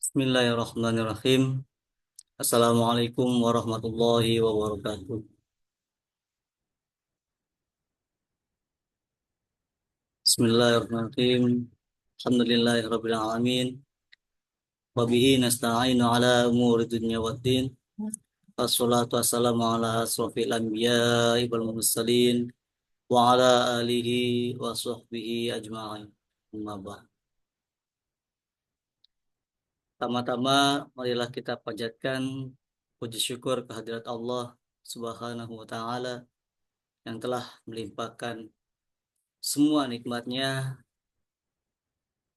Bismillahirrahmanirrahim. Assalamualaikum warahmatullahi wabarakatuh. Bismillahirrahmanirrahim. Alhamdulillahirabbil alamin. Wa bihi nasta'inu ala umuri dunya waddin. Wassalatu wassalamu ala asrofil anbiya'i wal mursalin wa ala alihi wa sahbihi ajma'in. Amma ba'd. Tama-tama marilah kita panjatkan puji syukur kehadirat Allah Subhanahu wa taala yang telah melimpahkan semua nikmatnya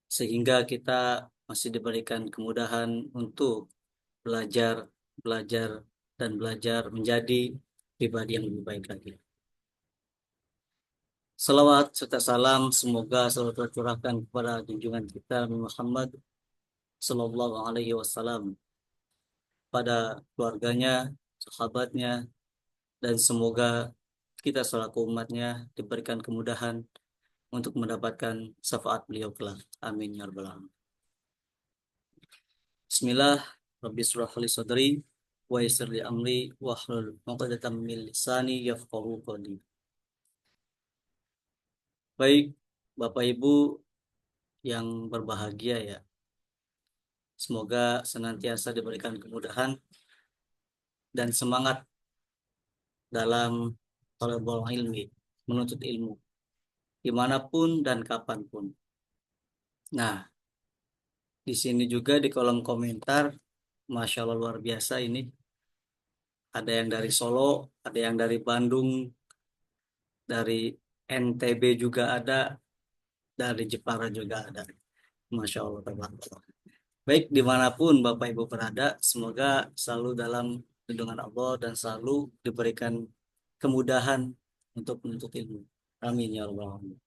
sehingga kita masih diberikan kemudahan untuk belajar, belajar, dan belajar menjadi pribadi yang lebih baik lagi. Salawat serta salam semoga selalu tercurahkan kepada junjungan kita Nabi Muhammad Sallallahu Alaihi Wasallam, pada keluarganya, sahabatnya, dan semoga kita selaku umatnya diberikan kemudahan untuk mendapatkan syafaat beliau kelak. Amin ya rabbal alamin. Bismillah, Rabbi shrah li sadri wa yassir li amri wahlul 'uqdatam min lisani yafqahu qawli. Baik, Bapak Ibu yang berbahagia ya. Semoga senantiasa diberikan kemudahan dan semangat dalam thalabul ilmi, menuntut ilmu dimanapun dan kapanpun. Nah, di sini juga di kolom komentar, Masya Allah luar biasa ini. Ada yang dari Solo, ada yang dari Bandung, dari NTB juga ada, dari Jepara juga ada. Masya Allah, tabarakallah. Baik, dimanapun Bapak Ibu berada, semoga selalu dalam lindungan Allah dan selalu diberikan kemudahan untuk menuntut ilmu. Amin ya rabbal alamin.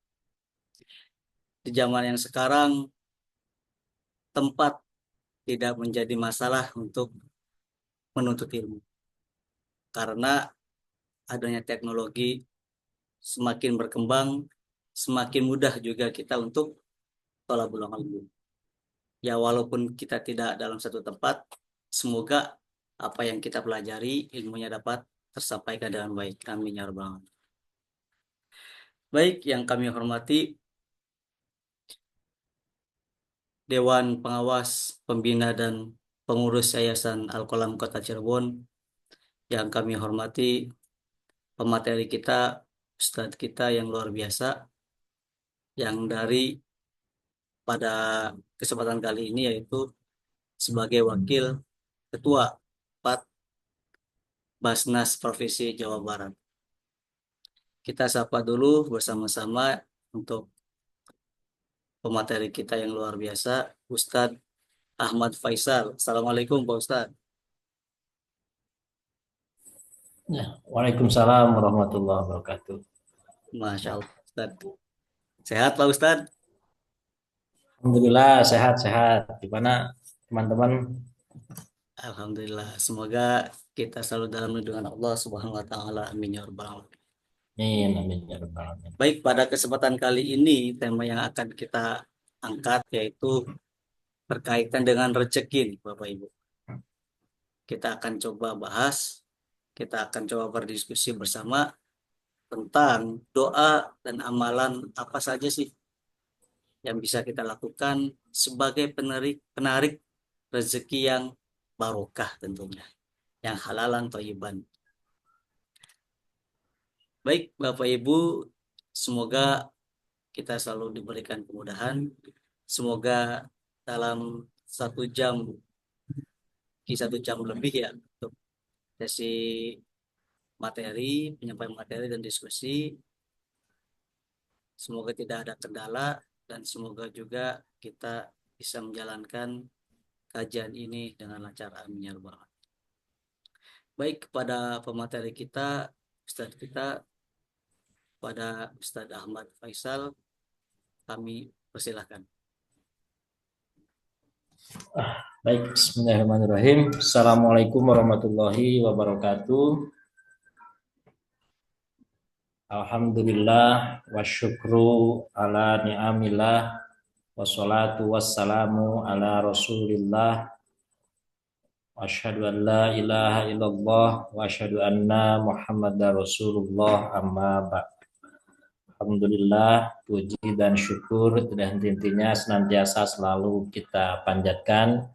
Di zaman yang sekarang, tempat tidak menjadi masalah untuk menuntut ilmu. Karena adanya teknologi semakin berkembang, semakin mudah juga kita untuk thalabul ilmi. Ya walaupun kita tidak dalam satu tempat, semoga apa yang kita pelajari ilmunya dapat tersampaikan dengan baik. Amin ya rabbal alamin. Baik, yang kami hormati Dewan Pengawas, Pembina dan Pengurus Yayasan Al-Qalam Kota Cirebon, yang kami hormati pemateri kita, Ustadz kita yang luar biasa, yang dari pada kesempatan kali ini yaitu sebagai Wakil Ketua 4 Basnas Provinsi Jawa Barat. Kita sapa dulu bersama-sama untuk pemateri kita yang luar biasa, Ustadz Ahmad Faisal. Assalamualaikum Pak Ustadz. Ya, Waalaikumsalam warahmatullahi wabarakatuh. Masya Allah Ustadz. Sehat Pak Ustadz? Alhamdulillah sehat-sehat. Gimana teman-teman? Alhamdulillah. Semoga kita selalu dalam lindungan Allah Subhanahu wa taala. Amin ya rabbal alamin. Amin, amin ya rabbal alamin. Baik, pada kesempatan kali ini tema yang akan kita angkat yaitu berkaitan dengan rezeki nih, Bapak Ibu. Kita akan coba bahas, kita akan coba berdiskusi bersama tentang doa dan amalan apa saja sih yang bisa kita lakukan sebagai penarik rezeki yang barokah tentunya, yang halalan thayyiban. Baik, Bapak Ibu, semoga kita selalu diberikan kemudahan. Semoga dalam 1 jam, 1 jam lebih ya, untuk sesi materi, penyampaian materi dan diskusi. Semoga tidak ada kendala dan semoga juga kita bisa menjalankan kajian ini dengan lancar. Amin ya rabbal alamin. Baik, kepada pemateri kita, Ustadz kita, pada Ustadz Ahmad Faisal, kami persilahkan. Baik, bismillahirrahmanirrahim. Assalamualaikum warahmatullahi wabarakatuh. Alhamdulillah wa syukru ala ni'amillah wassalatu wassalamu ala Rasulillah wa asyhadu an la ilaha illallah wa asyhadu anna Muhammadar Rasulullah amma ba'd. Alhamdulillah, puji dan syukur dan intinya senantiasa selalu kita panjatkan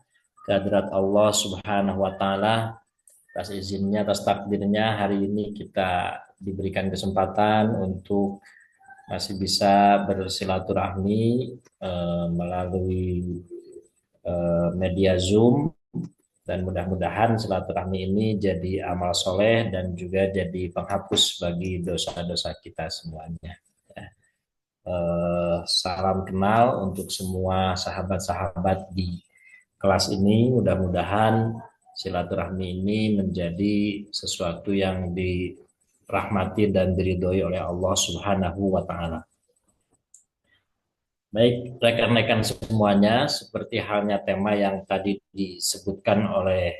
kehadirat Allah Subhanahu wa taala. Atas izinnya, atas takdirnya hari ini kita diberikan kesempatan untuk masih bisa bersilaturahmi melalui media Zoom, dan mudah-mudahan silaturahmi ini jadi amal soleh dan juga jadi penghapus bagi dosa-dosa kita semuanya. Salam kenal untuk semua sahabat-sahabat di kelas ini. Mudah-mudahan silaturahmi ini menjadi sesuatu yang dirahmati dan diridhoi oleh Allah Subhanahu wa taala. Baik, rekan-rekan semuanya, seperti halnya tema yang tadi disebutkan oleh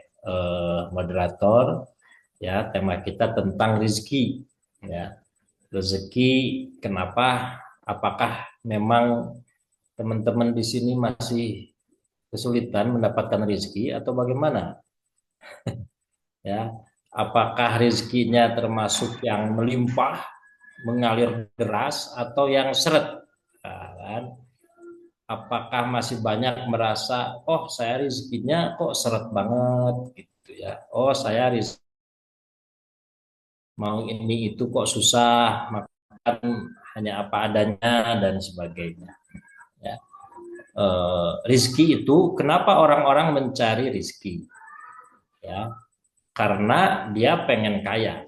moderator, ya, tema kita tentang rezeki, ya. Rezeki, kenapa? Apakah memang teman-teman di sini masih kesulitan mendapatkan rezeki atau bagaimana? Ya, apakah rezekinya termasuk yang melimpah, mengalir deras, atau yang seret? Nah, kan? Apakah masih banyak merasa, oh saya rezekinya kok seret banget, gitu ya? Oh saya mau ini itu kok susah, makan hanya apa adanya dan sebagainya. Ya. Rizki itu, kenapa orang-orang mencari rizki? Ya, karena dia pengen kaya.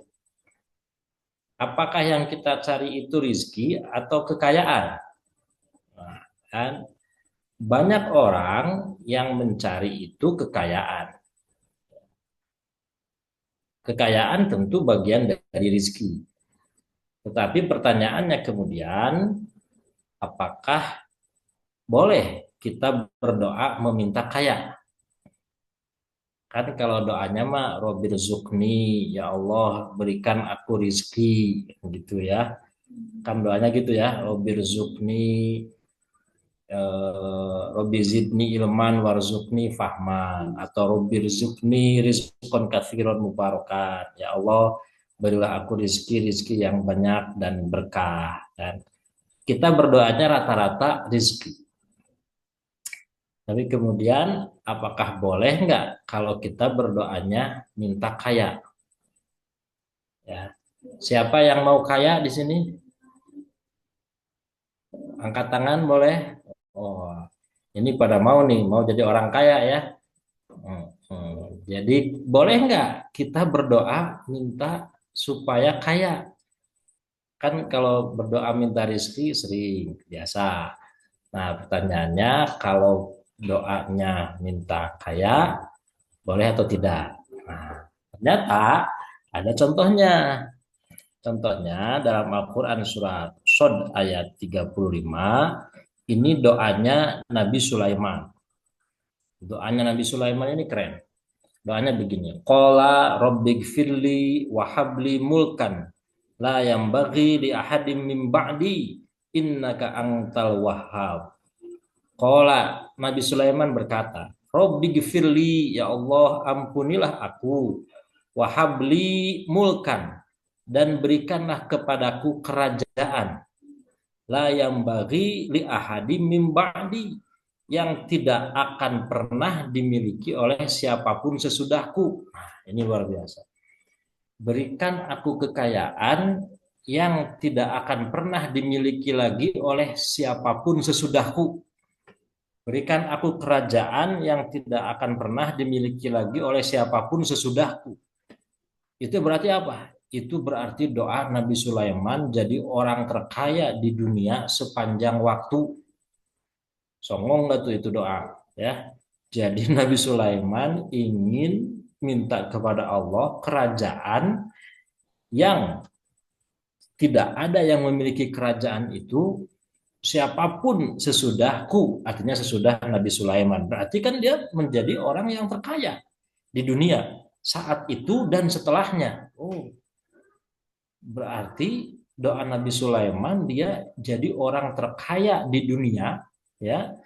Apakah yang kita cari itu rizki atau kekayaan? Nah, kan banyak orang yang mencari itu kekayaan. Kekayaan tentu bagian dari rizki. Tetapi pertanyaannya kemudian, apakah boleh kita berdoa meminta kaya? Kan kalau doanya mah Robbirzuqni, ya Allah berikan aku rizki, gitu ya. Kan doanya gitu ya, Robbirzuqni, Robbi zidni ilman warzuqni fahman, atau Robbirzuqni rizqan katsiran mubarakan. Ya Allah berilah aku rizki yang banyak dan berkah. Dan kita berdoanya rata-rata rizki. Tapi kemudian apakah boleh nggak kalau kita berdoanya minta kaya? Ya. Siapa yang mau kaya di sini? Angkat tangan boleh? Oh, ini pada mau nih, mau jadi orang kaya ya. Jadi boleh nggak kita berdoa minta supaya kaya? Kan kalau berdoa minta rezeki sering biasa. Nah, pertanyaannya kalau doanya minta kaya, boleh atau tidak? Nah, ternyata ada contohnya. Contohnya dalam Al-Quran surat Shod ayat 35, ini doanya Nabi Sulaiman. Doanya Nabi Sulaiman ini keren. Doanya begini. Qala rabbighfirli wa habli mulkan la yambaghi li ahadim min ba'di innaka antal wahhab. Qala, Nabi Sulaiman berkata, rabbighfirli, ya Allah ampunilah aku, wa habli mulkan, dan berikanlah kepadaku kerajaan, la yambaghi li ahadim min ba'di, yang tidak akan pernah dimiliki oleh siapapun sesudahku. Nah, ini luar biasa. Berikan aku kekayaan yang tidak akan pernah dimiliki lagi oleh siapapun sesudahku. Berikan aku kerajaan yang tidak akan pernah dimiliki lagi oleh siapapun sesudahku. Itu berarti apa? Itu berarti doa Nabi Sulaiman jadi orang terkaya di dunia sepanjang waktu. Songong nggak tuh itu doa, ya. Jadi Nabi Sulaiman ingin minta kepada Allah kerajaan yang tidak ada yang memiliki kerajaan itu siapapun sesudahku, artinya sesudah Nabi Sulaiman. Berarti kan dia menjadi orang yang terkaya di dunia saat itu dan setelahnya. Oh, berarti doa Nabi Sulaiman dia jadi orang terkaya di dunia, ya,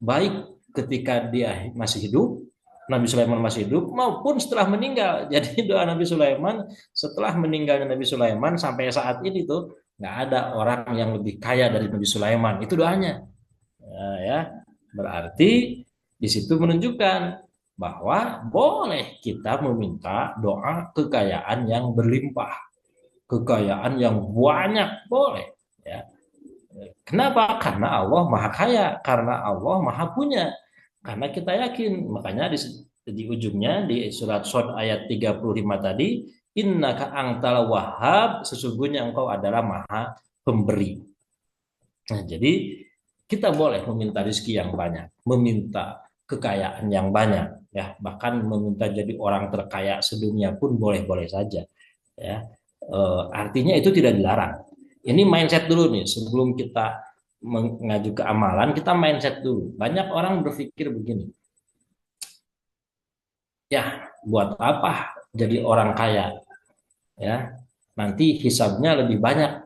baik ketika dia masih hidup, Nabi Sulaiman masih hidup, maupun setelah meninggal. Jadi doa Nabi Sulaiman setelah meninggalnya Nabi Sulaiman sampai saat ini tuh nggak ada orang yang lebih kaya dari Nabi Sulaiman. Itu doanya. Ya, berarti di situ menunjukkan bahwa boleh kita meminta doa kekayaan yang berlimpah, kekayaan yang banyak, boleh. Ya. Kenapa? Karena Allah Maha Kaya, karena Allah Maha Punya. Karena kita yakin, makanya di ujungnya di surat Shad ayat 35 tadi, innaka angtal wahhab, sesungguhnya engkau adalah Maha Pemberi. Nah, jadi kita boleh meminta rezeki yang banyak, meminta kekayaan yang banyak, ya, bahkan meminta jadi orang terkaya sedunia pun boleh-boleh saja, ya. Artinya itu tidak dilarang. Ini mindset dulu nih, sebelum kita mengaju ke amalan, kita mindset dulu. Banyak orang berpikir begini, ya, buat apa jadi orang kaya, ya? Nanti hisabnya lebih banyak,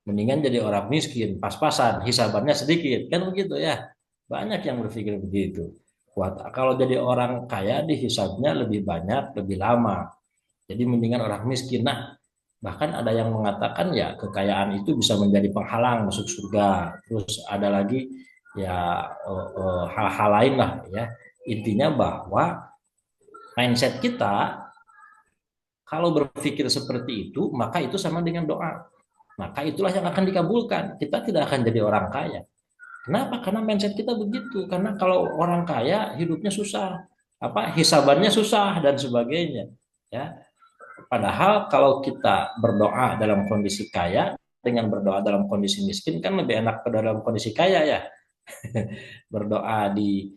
mendingan jadi orang miskin, pas-pasan, hisabannya sedikit, kan begitu ya. Banyak yang berpikir begitu. Kalau jadi orang kaya dihisabnya lebih banyak, lebih lama. Jadi mendingan orang miskin. Nah, bahkan ada yang mengatakan ya kekayaan itu bisa menjadi penghalang masuk surga. Terus ada lagi ya hal-hal lain lah ya. Intinya bahwa mindset kita kalau berpikir seperti itu, maka itu sama dengan doa. Maka itulah yang akan dikabulkan. Kita tidak akan jadi orang kaya. Kenapa? Karena mindset kita begitu. Karena kalau orang kaya hidupnya susah, apa hisabannya susah dan sebagainya. Ya, padahal kalau kita berdoa dalam kondisi kaya dengan berdoa dalam kondisi miskin kan lebih enak dalam kondisi kaya ya. Berdoa di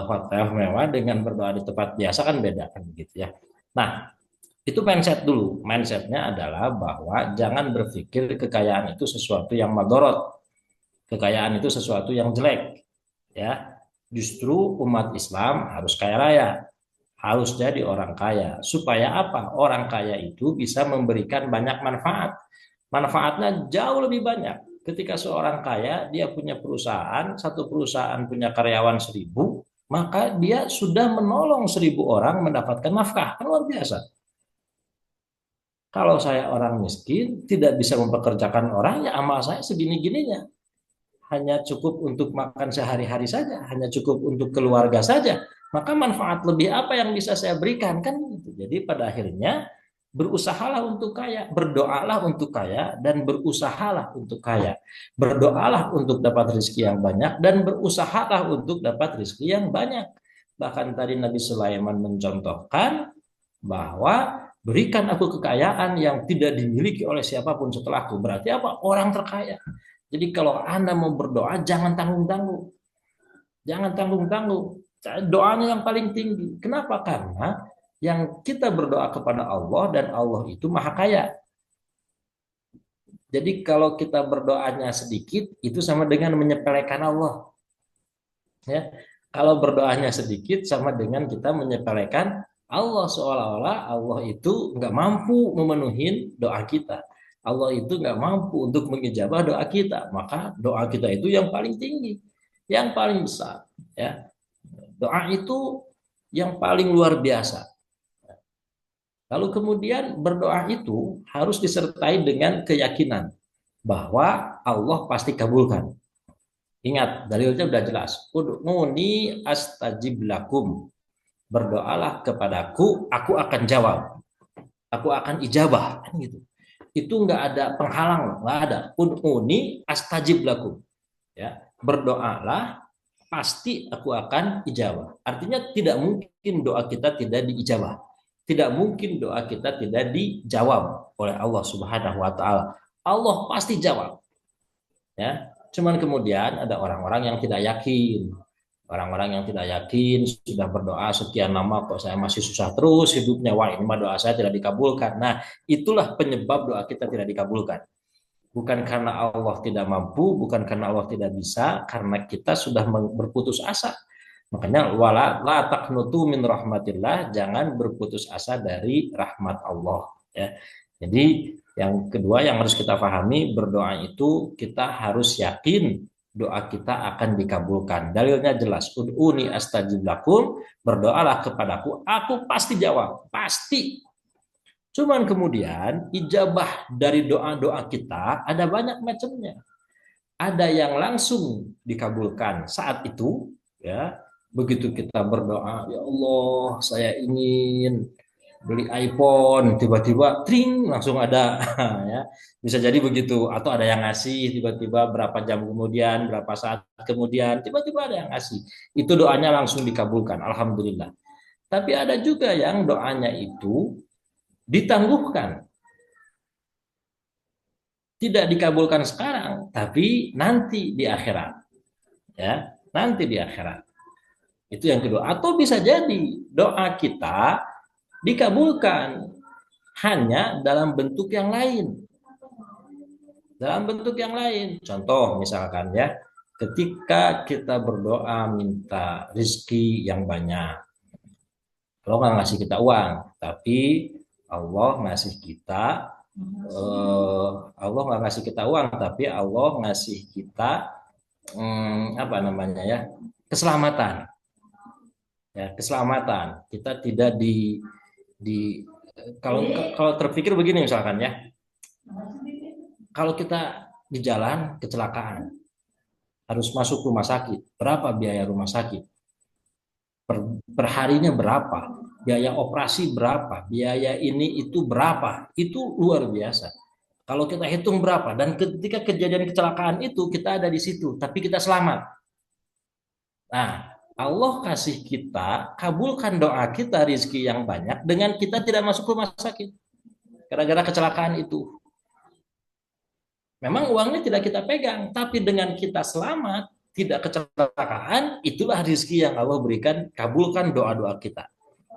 hotel mewah dengan berdoa di tempat biasa kan beda kan gitu ya. Nah, itu mindset dulu. Mindsetnya adalah bahwa jangan berpikir kekayaan itu sesuatu yang madorot, kekayaan itu sesuatu yang jelek, ya. Justru umat Islam harus kaya raya, harus jadi orang kaya. Supaya apa? Orang kaya itu bisa memberikan banyak manfaat. Manfaatnya jauh lebih banyak. Ketika seorang kaya, dia punya perusahaan, satu perusahaan punya karyawan 1.000, maka dia sudah menolong 1.000 orang mendapatkan nafkah. Kan luar biasa. Kalau saya orang miskin, tidak bisa mempekerjakan orang, ya amal saya segini-gininya. Hanya cukup untuk makan sehari-hari saja, hanya cukup untuk keluarga saja. Maka manfaat lebih apa yang bisa saya berikan? Kan gitu. Jadi pada akhirnya berusahalah untuk kaya, berdoalah untuk kaya, dan berusahalah untuk kaya. Berdoalah untuk dapat rezeki yang banyak, dan berusahalah untuk dapat rezeki yang banyak. Bahkan tadi Nabi Sulaiman mencontohkan bahwa berikan aku kekayaan yang tidak dimiliki oleh siapapun setelahku. Berarti apa? Orang terkaya. Jadi kalau Anda mau berdoa, jangan tanggung-tanggung. Jangan tanggung-tanggung. Doanya yang paling tinggi. Kenapa? Karena yang kita berdoa kepada Allah dan Allah itu maha kaya. Jadi kalau kita berdoanya sedikit, itu sama dengan menyepelekan Allah. Ya, kalau berdoanya sedikit sama dengan kita menyepelekan Allah, seolah-olah Allah itu nggak mampu memenuhi doa kita. Allah itu nggak mampu untuk mengijabah doa kita. Maka doa kita itu yang paling tinggi, yang paling besar. Ya, doa itu yang paling luar biasa. Lalu kemudian berdoa itu harus disertai dengan keyakinan bahwa Allah pasti kabulkan. Ingat, dalilnya sudah jelas. Ud'uni astajib lakum. Berdoalah kepadaku, aku akan jawab. Aku akan ijabah. Kan gitu. Itu nggak ada penghalang, nggak ada. Ud'uni astajib lakum. Ya, berdoalah, pasti aku akan ijabah. Artinya tidak mungkin doa kita tidak diijabah. Tidak mungkin doa kita tidak dijawab oleh Allah Subhanahu wa taala. Allah pasti jawab. Ya, cuman kemudian ada orang-orang yang tidak yakin. Orang-orang yang tidak yakin sudah berdoa sekian lama kok saya masih susah terus hidupnya. Wah, ini mah doa saya tidak dikabulkan. Nah, itulah penyebab doa kita tidak dikabulkan. Bukan karena Allah tidak mampu, bukan karena Allah tidak bisa, karena kita sudah berputus asa. Makanya wala la taqnutu min rahmatillah, jangan berputus asa dari rahmat Allah, ya. Jadi yang kedua yang harus kita pahami, berdoa itu kita harus yakin doa kita akan dikabulkan. Dalilnya jelas, ud'uni astajib lakum, berdoalah kepadaku, aku pasti jawab, pasti. Cuman kemudian ijabah dari doa-doa kita ada banyak macamnya. Ada yang langsung dikabulkan saat itu, ya. Begitu kita berdoa, ya Allah, saya ingin beli iPhone, tiba-tiba tring langsung ada ya. Bisa jadi begitu, atau ada yang ngasih tiba-tiba berapa jam kemudian, berapa saat kemudian tiba-tiba ada yang ngasih. Itu doanya langsung dikabulkan, alhamdulillah. Tapi ada juga yang doanya itu ditangguhkan, tidak dikabulkan sekarang, tapi nanti di akhirat, ya, nanti di akhirat. Itu yang kedua. Atau bisa jadi doa kita dikabulkan hanya dalam bentuk yang lain. Dalam bentuk yang lain. Contoh misalkan ya, ketika kita berdoa minta rezeki yang banyak. Allah nggak ngasih kita uang, tapi Allah ngasih kita Allah nggak ngasih kita uang, tapi Allah ngasih kita apa namanya ya, keselamatan. Ya, keselamatan. Kita tidak di kalau kalau terpikir begini misalkan ya, kalau kita di jalan kecelakaan harus masuk rumah sakit, berapa biaya rumah sakit? Per harinya berapa? Biaya operasi berapa? Biaya ini itu berapa? Itu luar biasa. Kalau kita hitung berapa, dan ketika kejadian kecelakaan itu kita ada di situ, tapi kita selamat. Nah, Allah kasih kita, kabulkan doa kita rizki yang banyak dengan kita tidak masuk rumah sakit gara-gara kecelakaan itu. Memang uangnya tidak kita pegang, tapi dengan kita selamat, tidak kecelakaan, itulah rizki yang Allah berikan, kabulkan doa-doa kita.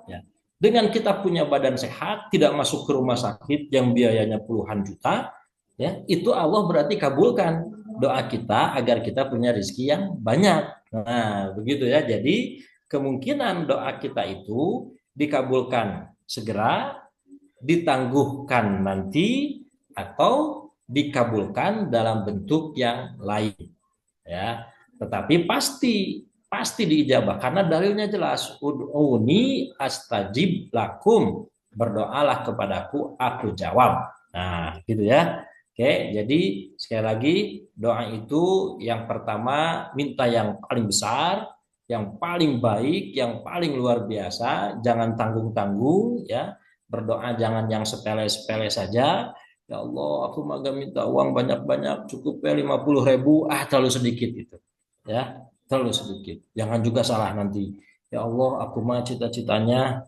Ya. Dengan kita punya badan sehat, tidak masuk ke rumah sakit yang biayanya puluhan juta, ya, itu Allah berarti kabulkan doa kita agar kita punya rizki yang banyak. Nah, begitu ya. Jadi kemungkinan doa kita itu dikabulkan segera, ditangguhkan nanti, atau dikabulkan dalam bentuk yang lain, ya. Tetapi pasti diijabah karena dalilnya jelas, ud'uni astajib lakum, berdoalah kepadaku aku jawab. Nah, gitu ya. Oke, jadi sekali lagi doa itu yang pertama minta yang paling besar, yang paling baik, yang paling luar biasa, jangan tanggung-tanggung ya. Berdoa jangan yang sepele-sepele saja. Ya Allah, aku mah gak minta uang banyak-banyak, cukup ya 50.000, terlalu sedikit itu. Ya, terlalu sedikit. Jangan juga salah nanti. Ya Allah, aku mah cita-citanya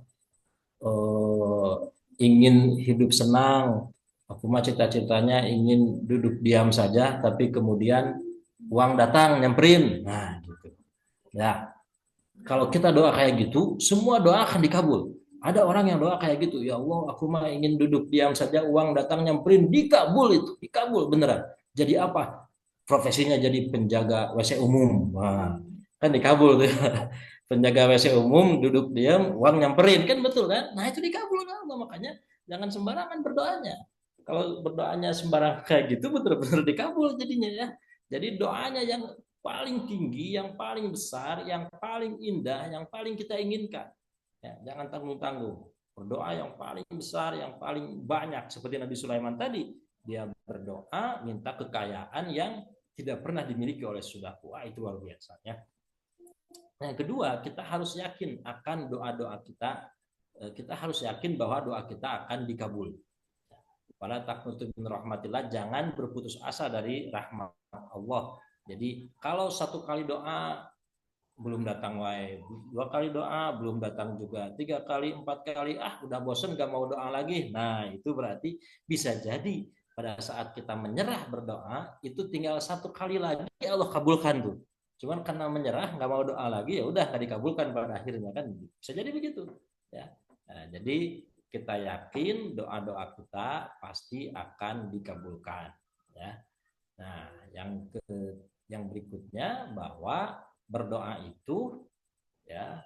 eh, ingin hidup senang. Aku mah cita-citanya ingin duduk diam saja, tapi kemudian uang datang nyamperin. Nah, gitu. Ya, kalau kita doa kayak gitu, semua doa akan dikabul. Ada orang yang doa kayak gitu, ya Allah, aku mah ingin duduk diam saja, uang datang nyamperin, dikabul itu, dikabul beneran. Jadi apa? Profesinya jadi penjaga WC umum. Wah, kan dikabul tuh. Penjaga WC umum duduk diam, uang nyamperin, kan betul kan? Nah, itu dikabul kan Allah. Makanya jangan sembarangan berdoanya. Kalau berdoanya sembarang kayak gitu, betul-betul dikabul jadinya ya. Jadi doanya yang paling tinggi, yang paling besar, yang paling indah, yang paling kita inginkan. Ya, jangan tanggung-tanggung. Berdoa yang paling besar, yang paling banyak. Seperti Nabi Sulaiman tadi. Dia berdoa minta kekayaan yang tidak pernah dimiliki oleh saudaraku. Wah, itu luar biasa. Ya. Yang kedua, kita harus yakin akan doa-doa kita. Kita harus yakin bahwa doa kita akan dikabul. Pada taknutu min rahmatillah, jangan berputus asa dari rahmat Allah. Jadi kalau satu kali doa belum datang, wae, dua kali doa belum datang juga, tiga kali, empat kali, udah bosen gak mau doa lagi. Nah, itu berarti bisa jadi pada saat kita menyerah berdoa itu tinggal satu kali lagi Allah kabulkan tuh. Cuman karena menyerah nggak mau doa lagi, ya udah nggak dikabulkan pada akhirnya, kan bisa jadi begitu ya. Nah, jadi kita yakin doa-doa kita pasti akan dikabulkan ya. Nah, yang berikutnya bahwa berdoa itu ya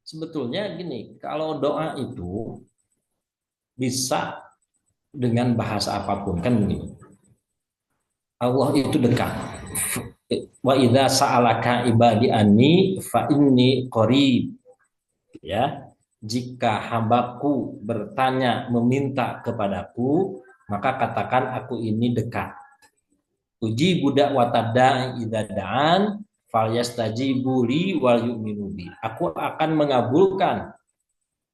sebetulnya gini, kalau doa itu bisa dengan bahasa apapun kan begini. Allah itu dekat. wa idza sa'alaka ibadi anni fa inni qarib, ya. Jika hambaku bertanya meminta kepadaku, maka katakan aku ini dekat. Uji budak watada'i idza da'an falyastajibu li wal yu'minu bi. Aku akan mengabulkan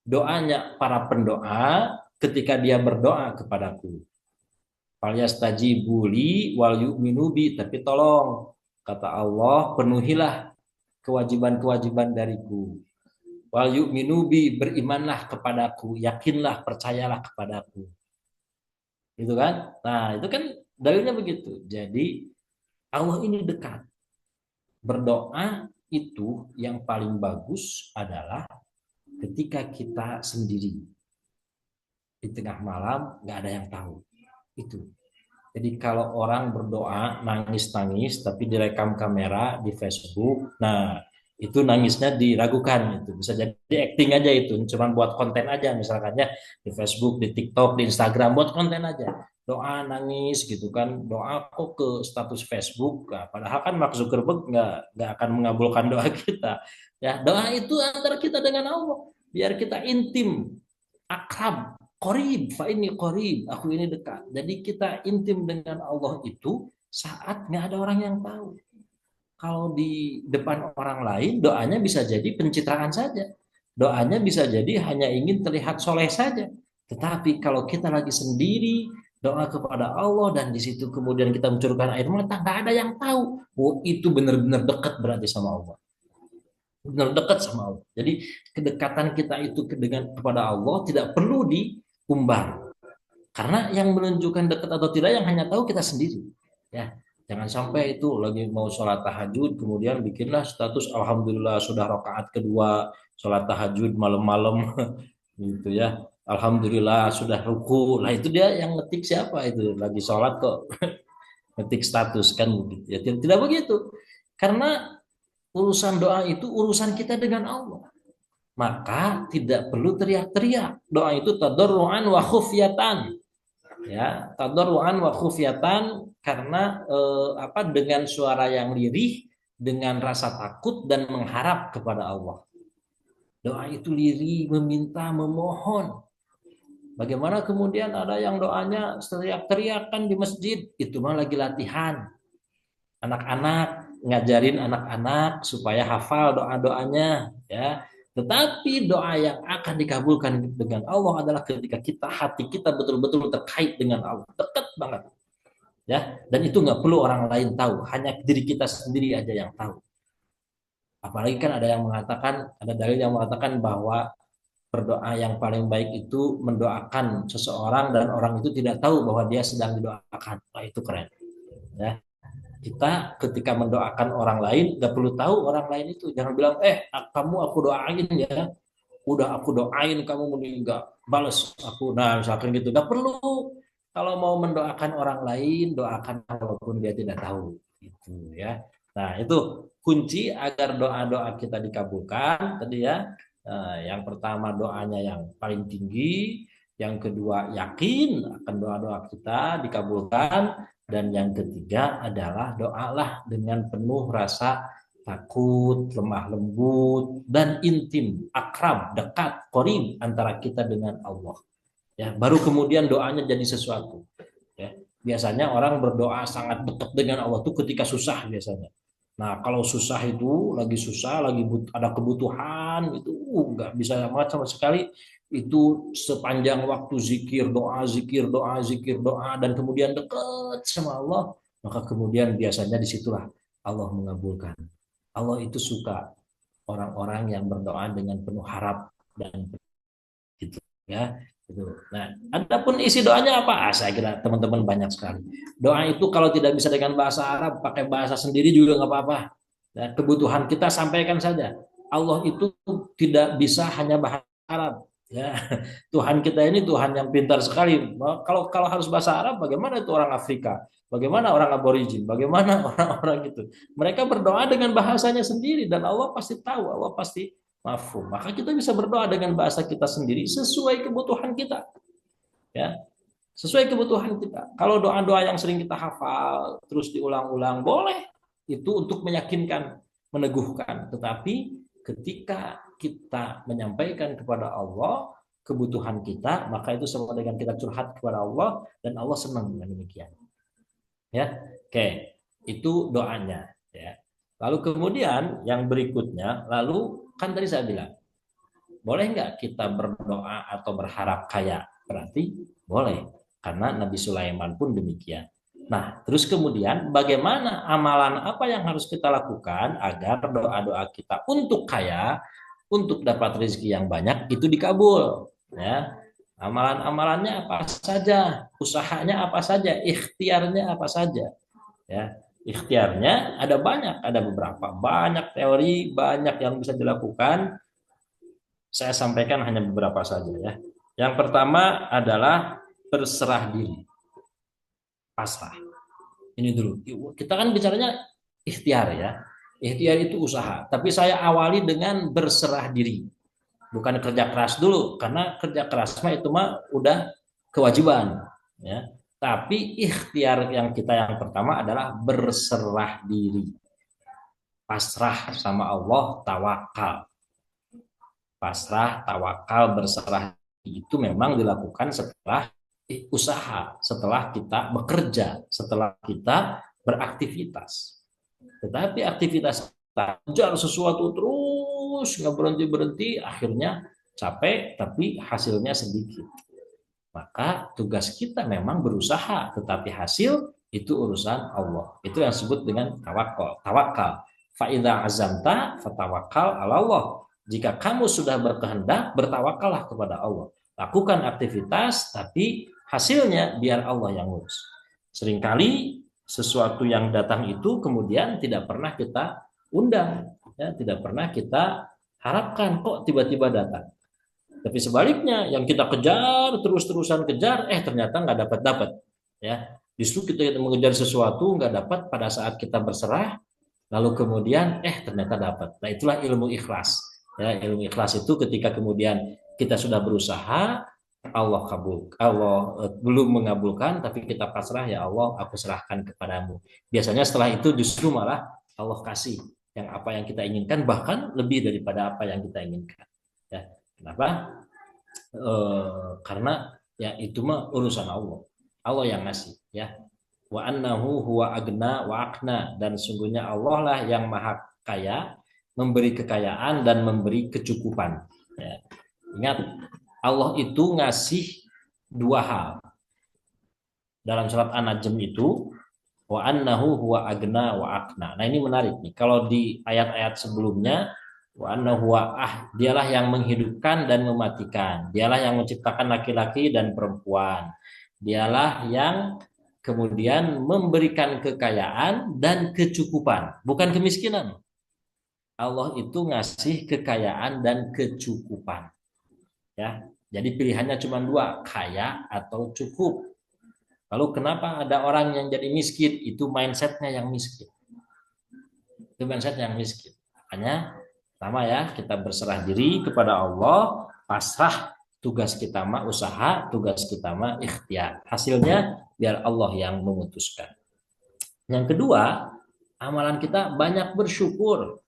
doanya para pendoa ketika dia berdoa kepadaku. Falyastajibu li wal yu'minu bi, tapi tolong kata Allah penuhilah kewajiban-kewajiban dariku. Wal yu'minu bi, berimanlah kepadaku, yakinlah, percayalah kepadaku. Itu kan? Nah, itu kan dalilnya begitu. Jadi Allah ini dekat. Berdoa itu yang paling bagus adalah ketika kita sendiri di tengah malam, nggak ada yang tahu. Itu. Jadi kalau orang berdoa nangis-nangis tapi direkam kamera di Facebook, nah itu nangisnya diragukan, itu bisa jadi acting aja, itu cuma buat konten aja, misalkannya di Facebook, di TikTok, di Instagram, buat konten aja. Doa nangis gitu kan, doa kok ke status Facebook, nah, padahal kan Mark Zuckerberg nggak akan mengabulkan doa kita. Ya, doa itu antara kita dengan Allah, biar kita intim, akrab, Qorib, fa ini qorib, aku ini dekat. Jadi kita intim dengan Allah itu saat nggak ada orang yang tahu. Kalau di depan orang lain, doanya bisa jadi pencitraan saja. Doanya bisa jadi hanya ingin terlihat soleh saja. Tetapi kalau kita lagi sendiri, doa kepada Allah dan di situ kemudian kita mencurahkan air mata, nggak ada yang tahu. Oh, itu benar-benar dekat berarti sama Allah. Benar dekat sama Allah. Jadi kedekatan kita itu kepada Allah tidak perlu diumbar. Karena yang menunjukkan dekat atau tidak yang hanya tahu kita sendiri. Ya, jangan sampai itu lagi mau sholat tahajud kemudian bikinlah status alhamdulillah sudah rakaat kedua sholat tahajud malam-malam gitu ya. Alhamdulillah sudah ruku. Lah itu dia yang ngetik siapa itu lagi sholat kok ngetik status kan begitu. Ya tidak begitu. Karena urusan doa itu urusan kita dengan Allah. Maka tidak perlu teriak-teriak. Doa itu tadarruan wa khufyatan. Ya, tadarruan wa khufyatan, karena dengan suara yang lirih, dengan rasa takut dan mengharap kepada Allah. Doa itu lirih, meminta, memohon. Bagaimana kemudian ada yang doanya teriak-teriakan di masjid, itu mah lagi latihan. Anak-anak, ngajarin anak-anak supaya hafal doa-doanya, ya. Tetapi doa yang akan dikabulkan dengan Allah adalah ketika hati kita betul-betul terkait dengan Allah, dekat banget, ya. Dan itu nggak perlu orang lain tahu, hanya diri kita sendiri aja yang tahu. Apalagi kan ada dalil yang mengatakan bahwa berdoa yang paling baik itu mendoakan seseorang dan orang itu tidak tahu bahwa dia sedang didoakan. Nah, itu keren, ya. Kita ketika mendoakan orang lain nggak perlu tahu orang lain itu, jangan bilang kamu aku doain ya, udah aku doain kamu meninggal balas aku, nah misalkan gitu, nggak perlu. Kalau mau mendoakan orang lain doakan walaupun dia tidak tahu, gitu ya. Nah itu kunci agar doa-doa kita dikabulkan tadi ya. Yang pertama doanya yang paling tinggi, yang kedua yakin akan doa-doa kita dikabulkan, dan yang ketiga adalah doalah dengan penuh rasa takut, lemah lembut, dan intim, akrab, dekat, qorib antara kita dengan Allah. Ya, baru kemudian doanya jadi sesuatu. Ya, biasanya orang berdoa sangat dekat dengan Allah itu ketika susah biasanya. Nah, kalau susah itu lagi susah, lagi ada kebutuhan itu nggak bisa amat sama sekali. Itu sepanjang waktu zikir doa, zikir doa, zikir doa, dan kemudian dekat sama Allah, maka kemudian biasanya disitulah Allah mengabulkan. Allah itu suka orang-orang yang berdoa dengan penuh harap dan gitu ya. Gitu. Nah, adapun isi doanya apa? Saya kira teman-teman banyak sekali. Doa itu kalau tidak bisa dengan bahasa Arab, pakai bahasa sendiri juga nggak apa-apa. Ya, kebutuhan kita sampaikan saja. Allah itu tidak bisa hanya bahasa Arab. Ya, Tuhan kita ini Tuhan yang pintar sekali. Kalau harus bahasa Arab, bagaimana itu orang Afrika? Bagaimana orang aborigin? Bagaimana orang-orang itu? Mereka berdoa dengan bahasanya sendiri dan Allah pasti tahu, Allah pasti mafhum. Maka kita bisa berdoa dengan bahasa kita sendiri sesuai kebutuhan kita. Ya, sesuai kebutuhan kita. Kalau doa-doa yang sering kita hafal terus diulang-ulang boleh. itu untuk meyakinkan, meneguhkan. Tetapi ketika kita menyampaikan kepada Allah kebutuhan kita, maka itu sama dengan kita curhat kepada Allah dan Allah senang dengan demikian. Ya, oke, itu doanya. Ya. Lalu kemudian yang berikutnya, lalu kan tadi saya bilang, boleh nggak kita berdoa atau berharap kaya? Berarti boleh, karena Nabi Sulaiman pun demikian. Nah, terus kemudian bagaimana amalan apa yang harus kita lakukan agar doa-doa kita untuk kaya, untuk dapat rezeki yang banyak itu dikabul, ya. Amalan-amalannya apa saja, usahanya apa saja, ikhtiarnya apa saja, ya. Ikhtiarnya ada banyak, ada beberapa, banyak teori, banyak yang bisa dilakukan. Saya sampaikan hanya beberapa saja ya. Yang pertama adalah berserah diri, pasrah. Ini dulu. Kita kan bicaranya ikhtiar ya. Ikhtiar itu usaha. Tapi saya awali dengan berserah diri. Bukan kerja keras dulu, karena kerja keras mah itu mah udah kewajiban. Ya. Tapi ikhtiar yang kita yang pertama adalah berserah diri. Pasrah sama Allah, tawakal. Pasrah, tawakal, berserah itu memang dilakukan setelah usaha, setelah kita bekerja, setelah kita beraktivitas. Tetapi aktivitas kita kejar sesuatu terus nggak berhenti berhenti, akhirnya capek tapi hasilnya sedikit. Maka tugas kita memang berusaha, tetapi hasil itu urusan Allah. Itu yang disebut dengan tawakal. Tawakal. Fa'idha azamta fatawakal ala Allah. Jika kamu sudah berkehendak, bertawakallah kepada Allah. Lakukan aktivitas, tapi hasilnya biar Allah yang ngurus. Seringkali sesuatu yang datang itu kemudian tidak pernah kita undang, ya, tidak pernah kita harapkan kok tiba-tiba datang. Tapi sebaliknya, yang kita kejar terus-terusan kejar, ternyata nggak dapat-dapat, ya. Justru kita mengejar sesuatu nggak dapat pada saat kita berserah, lalu kemudian ternyata dapat. Nah itulah ilmu ikhlas. Ya, ilmu ikhlas itu ketika kemudian kita sudah berusaha, Allah kabul, Allah belum mengabulkan, tapi kita pasrah, ya Allah, aku serahkan kepadamu. Biasanya setelah itu justru malah Allah kasih yang apa yang kita inginkan, bahkan lebih daripada apa yang kita inginkan. Ya, kenapa? Karena ya itu mah urusan Allah. Allah yang ngasih, ya. Wa annahu huwa agna wa akna, dan sungguhnya Allah lah yang maha kaya, memberi kekayaan dan memberi kecukupan. Ya. Ingat, Allah itu ngasih dua hal. Dalam surat An-Najm itu, wa annahu huwa agna wa akna. Nah ini menarik nih. Kalau di ayat-ayat sebelumnya, wa annahu dialah yang menghidupkan dan mematikan. Dialah yang menciptakan laki-laki dan perempuan. Dialah yang kemudian memberikan kekayaan dan kecukupan, bukan kemiskinan. Allah itu ngasih kekayaan dan kecukupan. Ya, jadi pilihannya cuma dua, kaya atau cukup. Lalu kenapa ada orang yang jadi miskin? Itu mindsetnya yang miskin. Itu mindset yang miskin. Makanya pertama ya, kita berserah diri kepada Allah, pasrah, tugas kita mah usaha, tugas kita mah ikhtiar. Hasilnya biar Allah yang memutuskan. Yang kedua, amalan kita banyak bersyukur.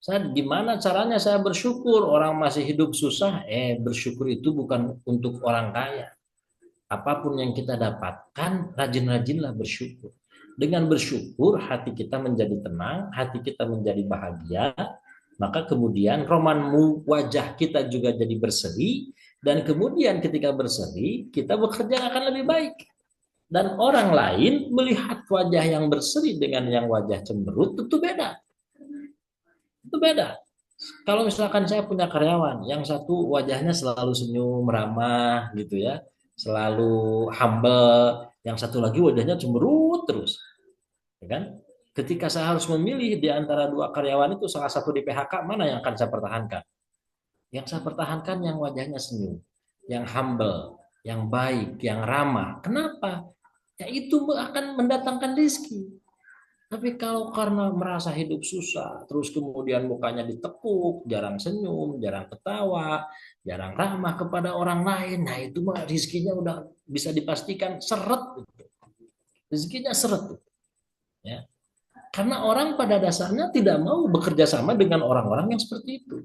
Gimana caranya saya bersyukur? Orang masih hidup susah. Bersyukur itu bukan untuk orang kaya. Apapun yang kita dapatkan, rajin-rajinlah bersyukur. Dengan bersyukur, hati kita menjadi tenang, hati kita menjadi bahagia, maka kemudian romanmu wajah kita juga jadi berseri, dan kemudian ketika berseri, kita bekerja akan lebih baik. Dan orang lain melihat wajah yang berseri dengan yang wajah cemberut, tentu beda. Itu beda. Kalau misalkan saya punya karyawan, yang satu wajahnya selalu senyum, ramah gitu ya, selalu humble, yang satu lagi wajahnya cemberut terus, ya kan? Ketika saya harus memilih di antara dua karyawan itu, salah satu di PHK, mana yang akan saya pertahankan? Yang saya pertahankan yang wajahnya senyum, yang humble, yang baik, yang ramah. Kenapa? Ya itu akan mendatangkan rezeki. Tapi kalau karena merasa hidup susah, terus kemudian mukanya ditekuk, jarang senyum, jarang ketawa, jarang ramah kepada orang lain, nah itu mah rezekinya udah bisa dipastikan seret. Rezekinya seret. Ya. Karena orang pada dasarnya tidak mau bekerja sama dengan orang-orang yang seperti itu.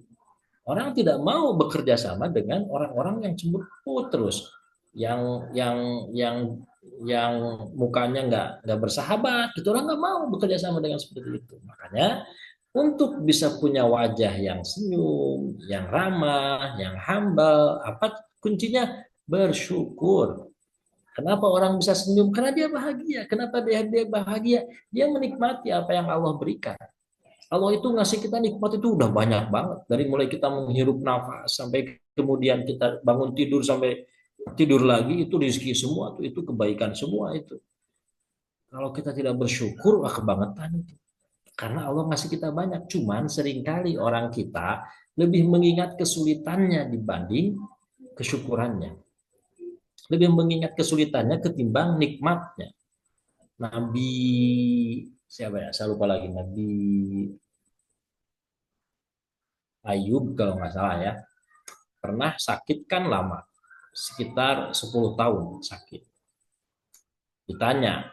Orang tidak mau bekerja sama dengan orang-orang yang cemberut terus, yang yang mukanya nggak bersahabat, gitu orang nggak mau bekerja sama dengan seperti itu. Makanya untuk bisa punya wajah yang senyum, yang ramah, yang humble, apa kuncinya? Bersyukur. Kenapa orang bisa senyum? Karena dia bahagia. Kenapa dia bahagia? Dia menikmati apa yang Allah berikan. Allah itu ngasih kita nikmat itu udah banyak banget. Dari mulai kita menghirup nafas sampai kemudian kita bangun tidur sampai tidur lagi itu rezeki semua tuh, itu kebaikan semua itu. Kalau kita tidak bersyukur, wah kebangetan itu. Karena Allah ngasih kita banyak. Cuman seringkali orang kita lebih mengingat kesulitannya dibanding kesyukurannya. Lebih mengingat kesulitannya ketimbang nikmatnya. Nabi siapa ya? Saya lupa lagi. Nabi Ayub kalau nggak salah ya. Pernah sakit kan lama. Sekitar 10 tahun sakit. Ditanya,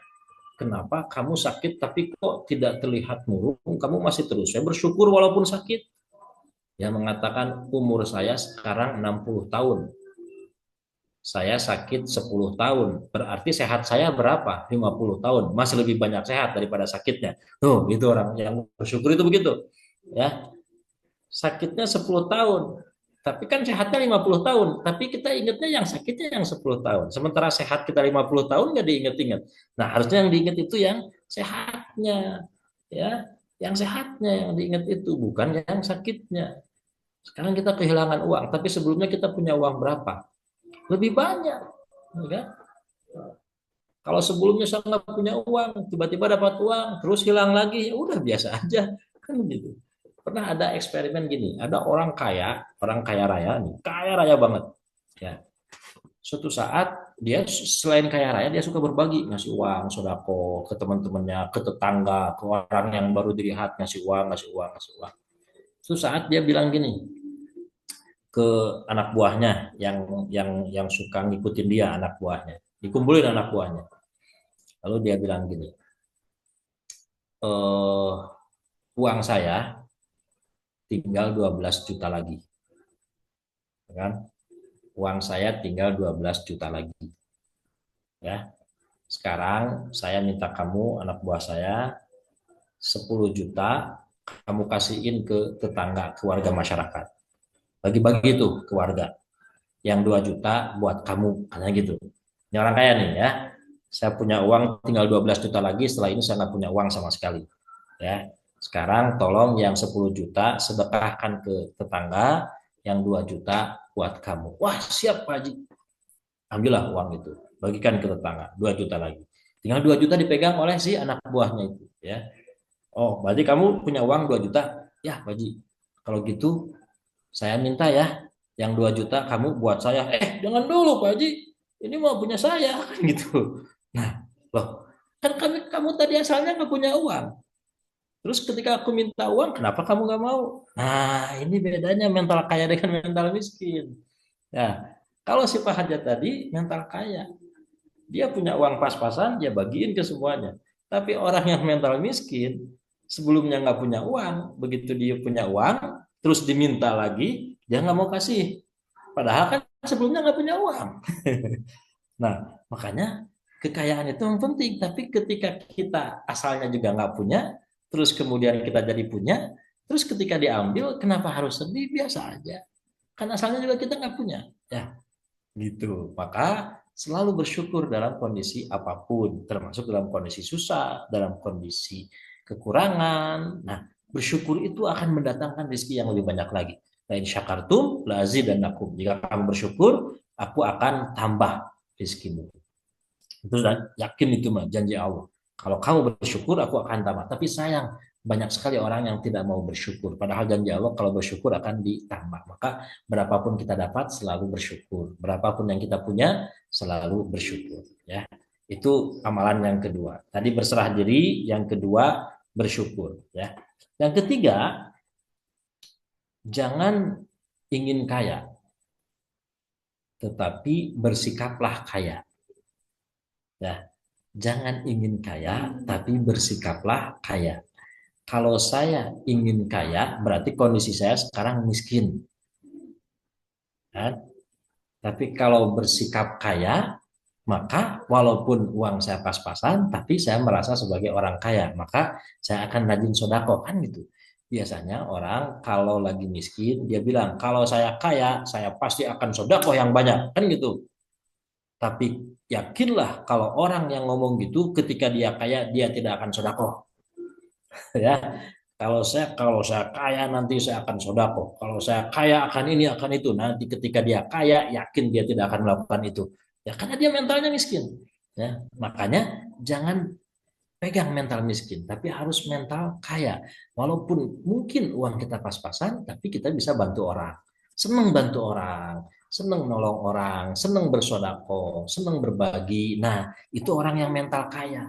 kenapa kamu sakit tapi kok tidak terlihat murung? Kamu masih terus. Saya bersyukur walaupun sakit. Dia mengatakan umur saya sekarang 60 tahun. Saya sakit 10 tahun. Berarti sehat saya berapa? 50 tahun. Masih lebih banyak sehat daripada sakitnya. Tuh, itu orang yang bersyukur itu begitu. Ya, sakitnya 10 tahun. Tapi kan sehatnya 50 tahun. Tapi kita ingatnya yang sakitnya yang 10 tahun. Sementara sehat kita 50 tahun nggak diingat-ingat. Nah, harusnya yang diingat itu yang sehatnya. Ya, yang sehatnya yang diingat itu. Bukan yang sakitnya. Sekarang kita kehilangan uang. Tapi sebelumnya kita punya uang berapa? Lebih banyak. Ya. Kalau sebelumnya saya nggak punya uang, tiba-tiba dapat uang, terus hilang lagi, ya udah biasa aja, kan gitu. Pernah ada eksperimen gini, ada orang kaya raya nih, kaya raya banget. Ya, suatu saat dia selain kaya raya, dia suka berbagi, ngasih uang, sodako ke teman-temannya, ke tetangga, ke orang yang baru dilihat, ngasih uang, ngasih uang, ngasih uang. Suatu saat dia bilang gini ke anak buahnya yang suka ngikutin dia, anak buahnya, dikumpulin anak buahnya. Lalu dia bilang gini, eh, uang saya tinggal 12 juta lagi, kan? Uang saya tinggal 12 juta lagi, ya. Sekarang saya minta kamu, anak buah saya, 10 juta kamu kasihin ke tetangga, ke warga masyarakat. Bagi-bagi tuh ke warga. Yang 2 juta buat kamu, katanya gitu. Ini orang kaya nih ya. Saya punya uang tinggal 12 juta lagi, setelah ini saya nggak punya uang sama sekali. Ya. Sekarang tolong yang 10 juta sedekahkan ke tetangga, yang 2 juta buat kamu. Wah, siap Pak Haji. Ambillah uang itu, bagikan ke tetangga, 2 juta lagi. Tinggal 2 juta dipegang oleh si anak buahnya itu, ya. Oh, berarti kamu punya uang 2 juta. Ya, Pak Haji. Kalau gitu saya minta ya, yang 2 juta kamu buat saya. Jangan dulu Pak Haji. Ini mau punya saya kan gitu. Nah, loh, kan kamu tadi asalnya nggak punya uang. Terus ketika aku minta uang, kenapa kamu nggak mau? Nah, ini bedanya mental kaya dengan mental miskin. Ya, kalau si Pak Hajat tadi mental kaya, dia punya uang pas-pasan, dia bagiin ke semuanya. Tapi orang yang mental miskin, sebelumnya nggak punya uang, begitu dia punya uang, terus diminta lagi, dia nggak mau kasih. Padahal kan sebelumnya nggak punya uang. Nah, makanya kekayaan itu yang penting. Tapi ketika kita asalnya juga nggak punya, terus kemudian kita jadi punya, terus ketika diambil, kenapa harus sedih? Biasa aja. Kan asalnya juga kita nggak punya. Ya, gitu. Maka selalu bersyukur dalam kondisi apapun, termasuk dalam kondisi susah, dalam kondisi kekurangan. Nah, bersyukur itu akan mendatangkan rezeki yang lebih banyak lagi. Lain syakartum, dan akum. Jika kamu bersyukur, aku akan tambah rezekimu. Itu yakin itu mah janji Allah. Kalau kamu bersyukur, aku akan tambah. Tapi sayang, banyak sekali orang yang tidak mau bersyukur. Padahal janji Allah kalau bersyukur akan ditambah. Maka berapapun kita dapat, selalu bersyukur. Berapapun yang kita punya, selalu bersyukur. Ya, itu amalan yang kedua. Tadi berserah diri, yang kedua bersyukur. Ya, yang ketiga, jangan ingin kaya, tetapi bersikaplah kaya. Ya, jangan ingin kaya, tapi bersikaplah kaya. Kalau saya ingin kaya, berarti kondisi saya sekarang miskin. Kan? Tapi kalau bersikap kaya, maka walaupun uang saya pas-pasan, tapi saya merasa sebagai orang kaya, maka saya akan rajin sodako, kan gitu. Biasanya orang kalau lagi miskin, dia bilang, kalau saya kaya, saya pasti akan sodako yang banyak, kan gitu. Tapi yakinlah kalau orang yang ngomong gitu, ketika dia kaya, dia tidak akan sodako. Ya, kalau saya kaya nanti saya akan sodako. Kalau saya kaya akan ini akan itu. Nanti ketika dia kaya, yakin dia tidak akan melakukan itu. Ya karena dia mentalnya miskin. Ya, makanya jangan pegang mental miskin, tapi harus mental kaya. Walaupun mungkin uang kita pas-pasan, tapi kita bisa bantu orang. Senang bantu orang, senang nolong orang, senang bersodako, senang berbagi. Nah, itu orang yang mental kaya.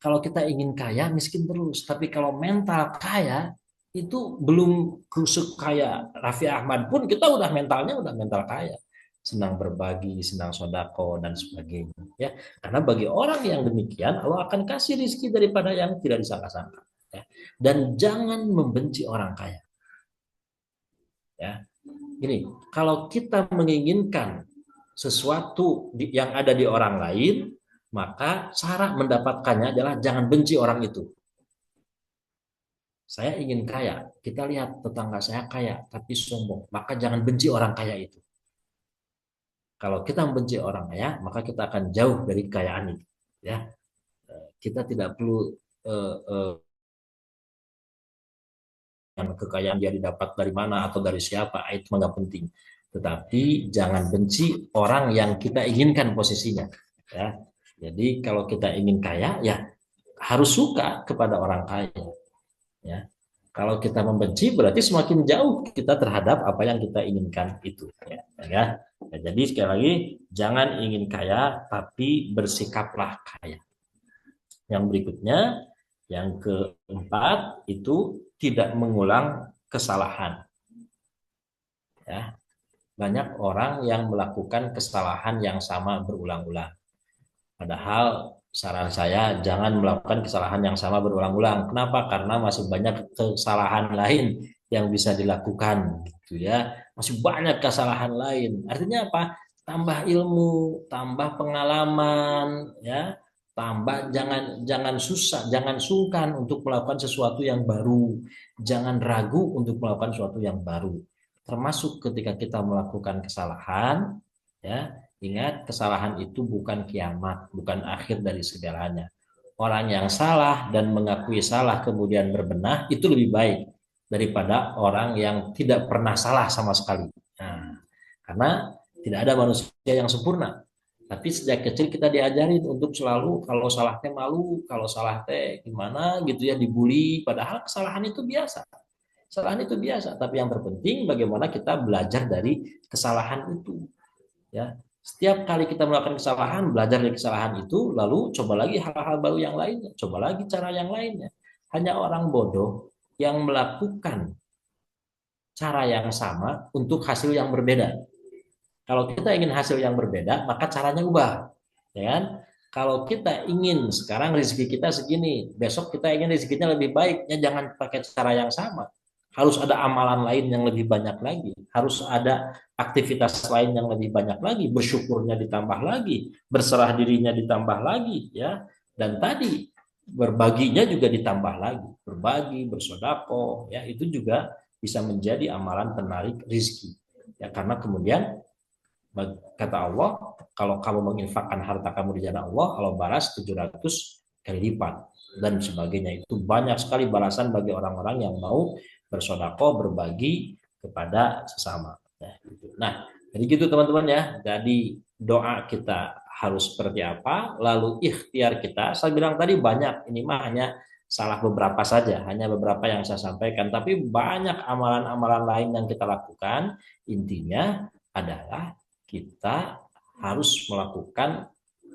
Kalau kita ingin kaya, miskin terus. Tapi kalau mental kaya, itu belum kusuk kaya Raffi Ahmad pun kita udah mentalnya udah mental kaya. Senang berbagi, senang sodako, dan sebagainya. Ya, karena bagi orang yang demikian, Allah akan kasih rizki daripada yang tidak disangka-sangka. Ya. Dan jangan membenci orang kaya. Ya, ini kalau kita menginginkan sesuatu yang ada di orang lain, maka cara mendapatkannya adalah jangan benci orang itu. Saya ingin kaya, kita lihat tetangga saya kaya tapi sombong, maka jangan benci orang kaya itu. Kalau kita membenci orang kaya, maka kita akan jauh dari kekayaan itu. Ya, kita tidak perlu eh, eh, kekayaan dia didapat dari mana atau dari siapa, itu nggak penting. Tetapi jangan benci orang yang kita inginkan posisinya. Ya, jadi kalau kita ingin kaya, ya harus suka kepada orang kaya. Ya, kalau kita membenci berarti semakin jauh kita terhadap apa yang kita inginkan itu. Ya. Ya, jadi sekali lagi jangan ingin kaya tapi bersikaplah kaya. Yang berikutnya, yang keempat itu tidak mengulang kesalahan. Ya, banyak orang yang melakukan kesalahan yang sama berulang-ulang. Padahal saran saya jangan melakukan kesalahan yang sama berulang-ulang. Kenapa? Karena masih banyak kesalahan lain yang bisa dilakukan gitu ya. Masih banyak kesalahan lain. Artinya apa? Tambah ilmu, tambah pengalaman ya. Tambah jangan jangan susah, jangan sungkan untuk melakukan sesuatu yang baru. Jangan ragu untuk melakukan sesuatu yang baru. Termasuk ketika kita melakukan kesalahan ya, ingat, kesalahan itu bukan kiamat, bukan akhir dari segalanya. Orang yang salah dan mengakui salah kemudian berbenah itu lebih baik daripada orang yang tidak pernah salah sama sekali. Nah, karena tidak ada manusia yang sempurna. Tapi sejak kecil kita diajarin untuk selalu kalau salah teh malu, kalau salah teh gimana gitu ya dibully. Padahal kesalahan itu biasa. Kesalahan itu biasa. Tapi yang terpenting bagaimana kita belajar dari kesalahan itu. Ya, setiap kali kita melakukan kesalahan, belajar dari kesalahan itu, lalu coba lagi hal-hal baru yang lainnya, coba lagi cara yang lainnya. Hanya orang bodoh yang melakukan cara yang sama untuk hasil yang berbeda. Kalau kita ingin hasil yang berbeda, maka caranya ubah, ya kan? Kalau kita ingin sekarang rezeki kita segini, besok kita ingin rezekinya lebih baik, ya jangan pakai cara yang sama. Harus ada amalan lain yang lebih banyak lagi, harus ada aktivitas lain yang lebih banyak lagi, bersyukurnya ditambah lagi, berserah dirinya ditambah lagi, ya. Dan tadi berbaginya juga ditambah lagi, berbagi, bersodako, ya itu juga bisa menjadi amalan penarik rizki. Ya, karena kemudian kata Allah, kalau kamu menginfakkan harta kamu di jalan Allah, Allah balas 700 kali lipat dan sebagainya. Itu banyak sekali balasan bagi orang-orang yang mau bersodako, berbagi kepada sesama. Nah, jadi gitu teman-teman ya. Jadi doa kita harus seperti apa, lalu ikhtiar kita. Saya bilang tadi banyak, ini mah hanya salah beberapa saja, hanya beberapa yang saya sampaikan. Tapi banyak amalan-amalan lain yang kita lakukan. Intinya adalah kita harus melakukan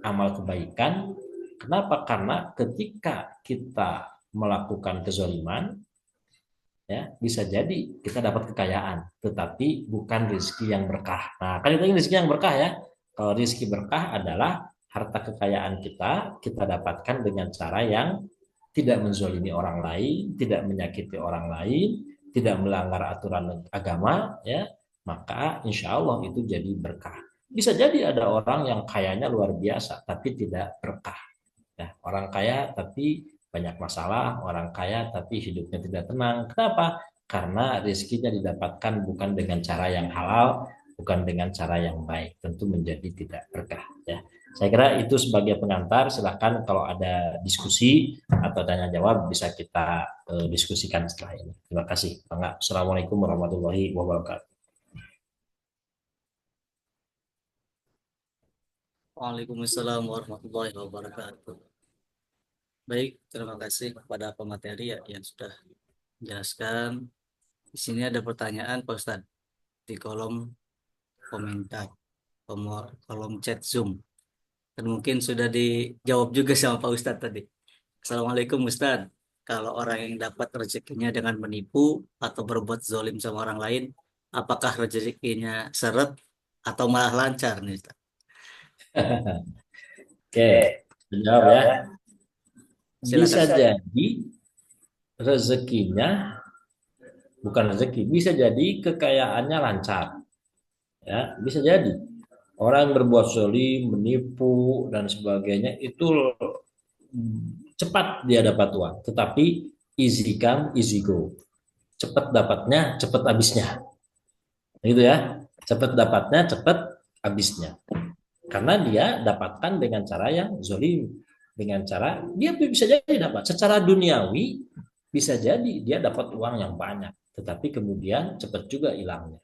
amal kebaikan. Kenapa? Karena ketika kita melakukan kezaliman, ya bisa jadi kita dapat kekayaan, tetapi bukan rezeki yang berkah. Nah, kan itu rezeki yang berkah ya. Kalau rezeki berkah adalah harta kekayaan kita dapatkan dengan cara yang tidak menzolimi orang lain, tidak menyakiti orang lain, tidak melanggar aturan agama, ya, maka insya Allah itu jadi berkah. Bisa jadi ada orang yang kayanya luar biasa, tapi tidak berkah. Ya, orang kaya tapi banyak masalah, orang kaya tapi hidupnya tidak tenang. Kenapa? Karena rezekinya didapatkan bukan dengan cara yang halal, bukan dengan cara yang baik. Tentu menjadi tidak berkah. Ya. Saya kira itu sebagai pengantar. Silahkan kalau ada diskusi atau tanya jawab bisa kita diskusikan setelah ini. Terima kasih. Assalamualaikum warahmatullahi wabarakatuh. Waalaikumsalam warahmatullahi wabarakatuh. Baik, terima kasih kepada pemateri ya yang sudah menjelaskan. Di sini ada pertanyaan Pak Ustadz di kolom komentar, kolom chat Zoom. Dan mungkin sudah dijawab juga sama Pak Ustadz tadi. Assalamualaikum Ustadz. Kalau orang yang dapat rezekinya dengan menipu atau berbuat zolim sama orang lain, apakah rezekinya seret atau malah lancar nih Ustadz? Oke, menjawab ya. Bisa Silakan. jadi rezekinya bukan rezeki, bisa jadi kekayaannya lancar, ya, bisa jadi orang berbuat zalim, menipu dan sebagainya itu cepat dia dapat uang, tetapi easy come, easy go, cepat dapatnya, cepat habisnya, gitu ya, cepat dapatnya, cepat habisnya, karena dia dapatkan dengan cara yang zalim, dengan cara dia bisa jadi dapat secara duniawi, bisa jadi dia dapat uang yang banyak, tetapi kemudian cepat juga hilangnya.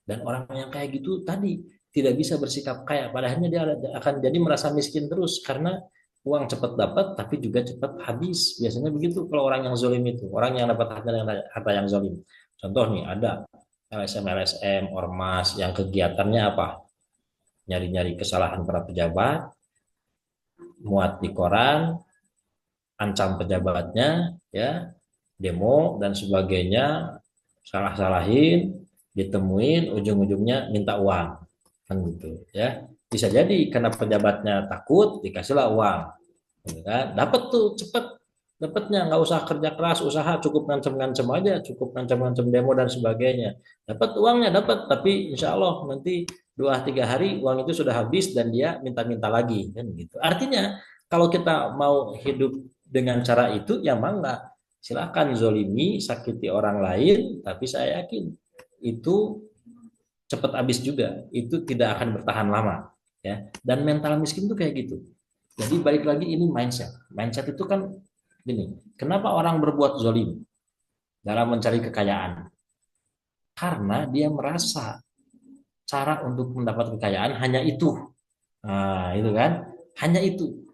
Dan orang yang kayak gitu tadi tidak bisa bersikap kaya, padahalnya dia akan jadi merasa miskin terus karena uang cepat dapat tapi juga cepat habis. Biasanya begitu kalau orang yang zolim itu, orang yang dapat harta yang zolim. Contoh nih ada LSM ormas yang kegiatannya apa? Nyari-nyari kesalahan para pejabat, muat di koran, ancam pejabatnya, ya, demo dan sebagainya, salah-salahin, ditemuin, ujung-ujungnya minta uang, kan gitu, ya. Bisa jadi karena pejabatnya takut, dikasihlah uang, gitu kan. Dapat tuh cepet, dapatnya nggak usah kerja keras, usaha cukup ngancem-ngancem aja, cukup ngancem-ngancem demo dan sebagainya. Dapat uangnya, dapat, tapi insya Allah nanti 2-3 hari uang itu sudah habis dan dia minta-minta lagi, kan gitu. Artinya kalau kita mau hidup dengan cara itu, ya mangga, silakan zolimi, sakiti orang lain, tapi saya yakin itu cepat habis juga, itu tidak akan bertahan lama, ya. Dan mental miskin itu kayak gitu. Jadi balik lagi ini mindset. Mindset itu kan gini, kenapa orang berbuat zolim dalam mencari kekayaan? Karena dia merasa cara untuk mendapat kekayaan hanya itu. Nah, itu kan, hanya itu.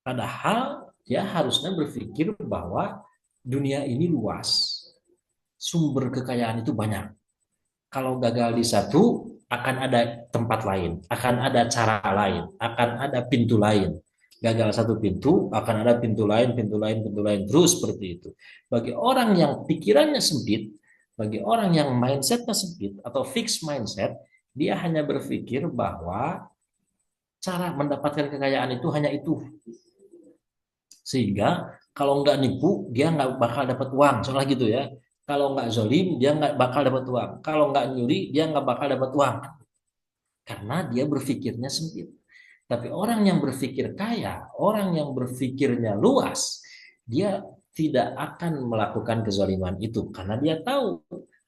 Padahal dia harusnya berpikir bahwa dunia ini luas, sumber kekayaan itu banyak. Kalau gagal di satu, akan ada tempat lain, akan ada cara lain, akan ada pintu lain. Gagal satu pintu, akan ada pintu lain, pintu lain, pintu lain, terus seperti itu. Bagi orang yang pikirannya sempit, bagi orang yang mindsetnya sempit atau fixed mindset, dia hanya berpikir bahwa cara mendapatkan kekayaan itu hanya itu. Sehingga kalau nggak nipu, dia nggak bakal dapat uang, soalnya gitu ya. Kalau nggak zolim, dia nggak bakal dapat uang. Kalau nggak nyuri, dia nggak bakal dapat uang. Karena dia berpikirnya sempit. Tapi orang yang berpikir kaya, orang yang berpikirnya luas, dia tidak akan melakukan kezaliman itu. Karena dia tahu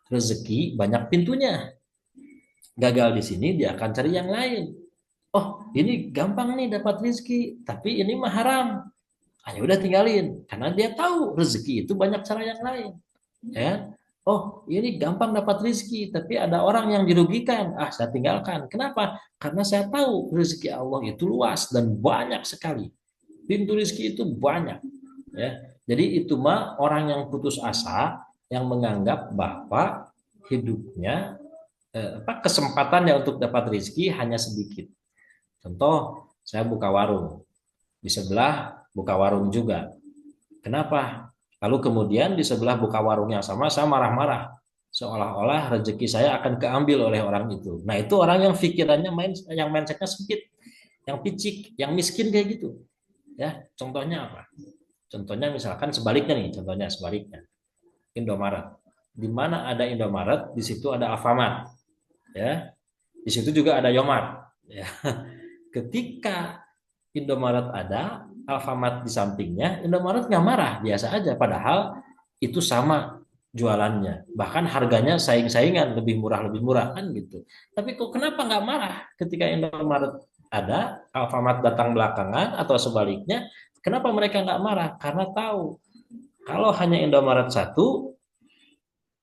rezeki banyak pintunya. Gagal di sini, dia akan cari yang lain. Oh, ini gampang nih dapat rezeki, tapi ini mah haram. Hanya udah tinggalin. Karena dia tahu rezeki itu banyak cara yang lain. Ya, oh ini gampang dapat rezeki tapi ada orang yang dirugikan, saya tinggalkan. Kenapa? Karena saya tahu rezeki Allah itu luas dan banyak sekali, pintu rezeki itu banyak, ya. Jadi itu mah orang yang putus asa, yang menganggap bahwa hidupnya kesempatannya untuk dapat rezeki hanya sedikit. Contoh, saya buka warung, di sebelah buka warung juga. Kenapa? Lalu kemudian di sebelah buka warung yang sama, saya marah-marah. Seolah-olah rezeki saya akan keambil oleh orang itu. Nah, itu orang yang pikirannya yang mindsetnya sempit. yang picik, yang miskin kayak gitu. Ya, contohnya apa? Contohnya misalkan sebaliknya nih, contohnya sebaliknya. Indomaret. Di mana ada Indomaret, di situ ada Alfamart, ya. Di situ juga ada Yomart, ya. Ketika Indomaret ada, Alfamart di sampingnya, Indomaret nggak marah, biasa aja. Padahal itu sama jualannya. Bahkan harganya saing-saingan, lebih murah kan gitu. Tapi kok kenapa nggak marah ketika Indomaret ada, Alfamart datang belakangan atau sebaliknya? Kenapa mereka nggak marah? Karena tahu kalau hanya Indomaret satu,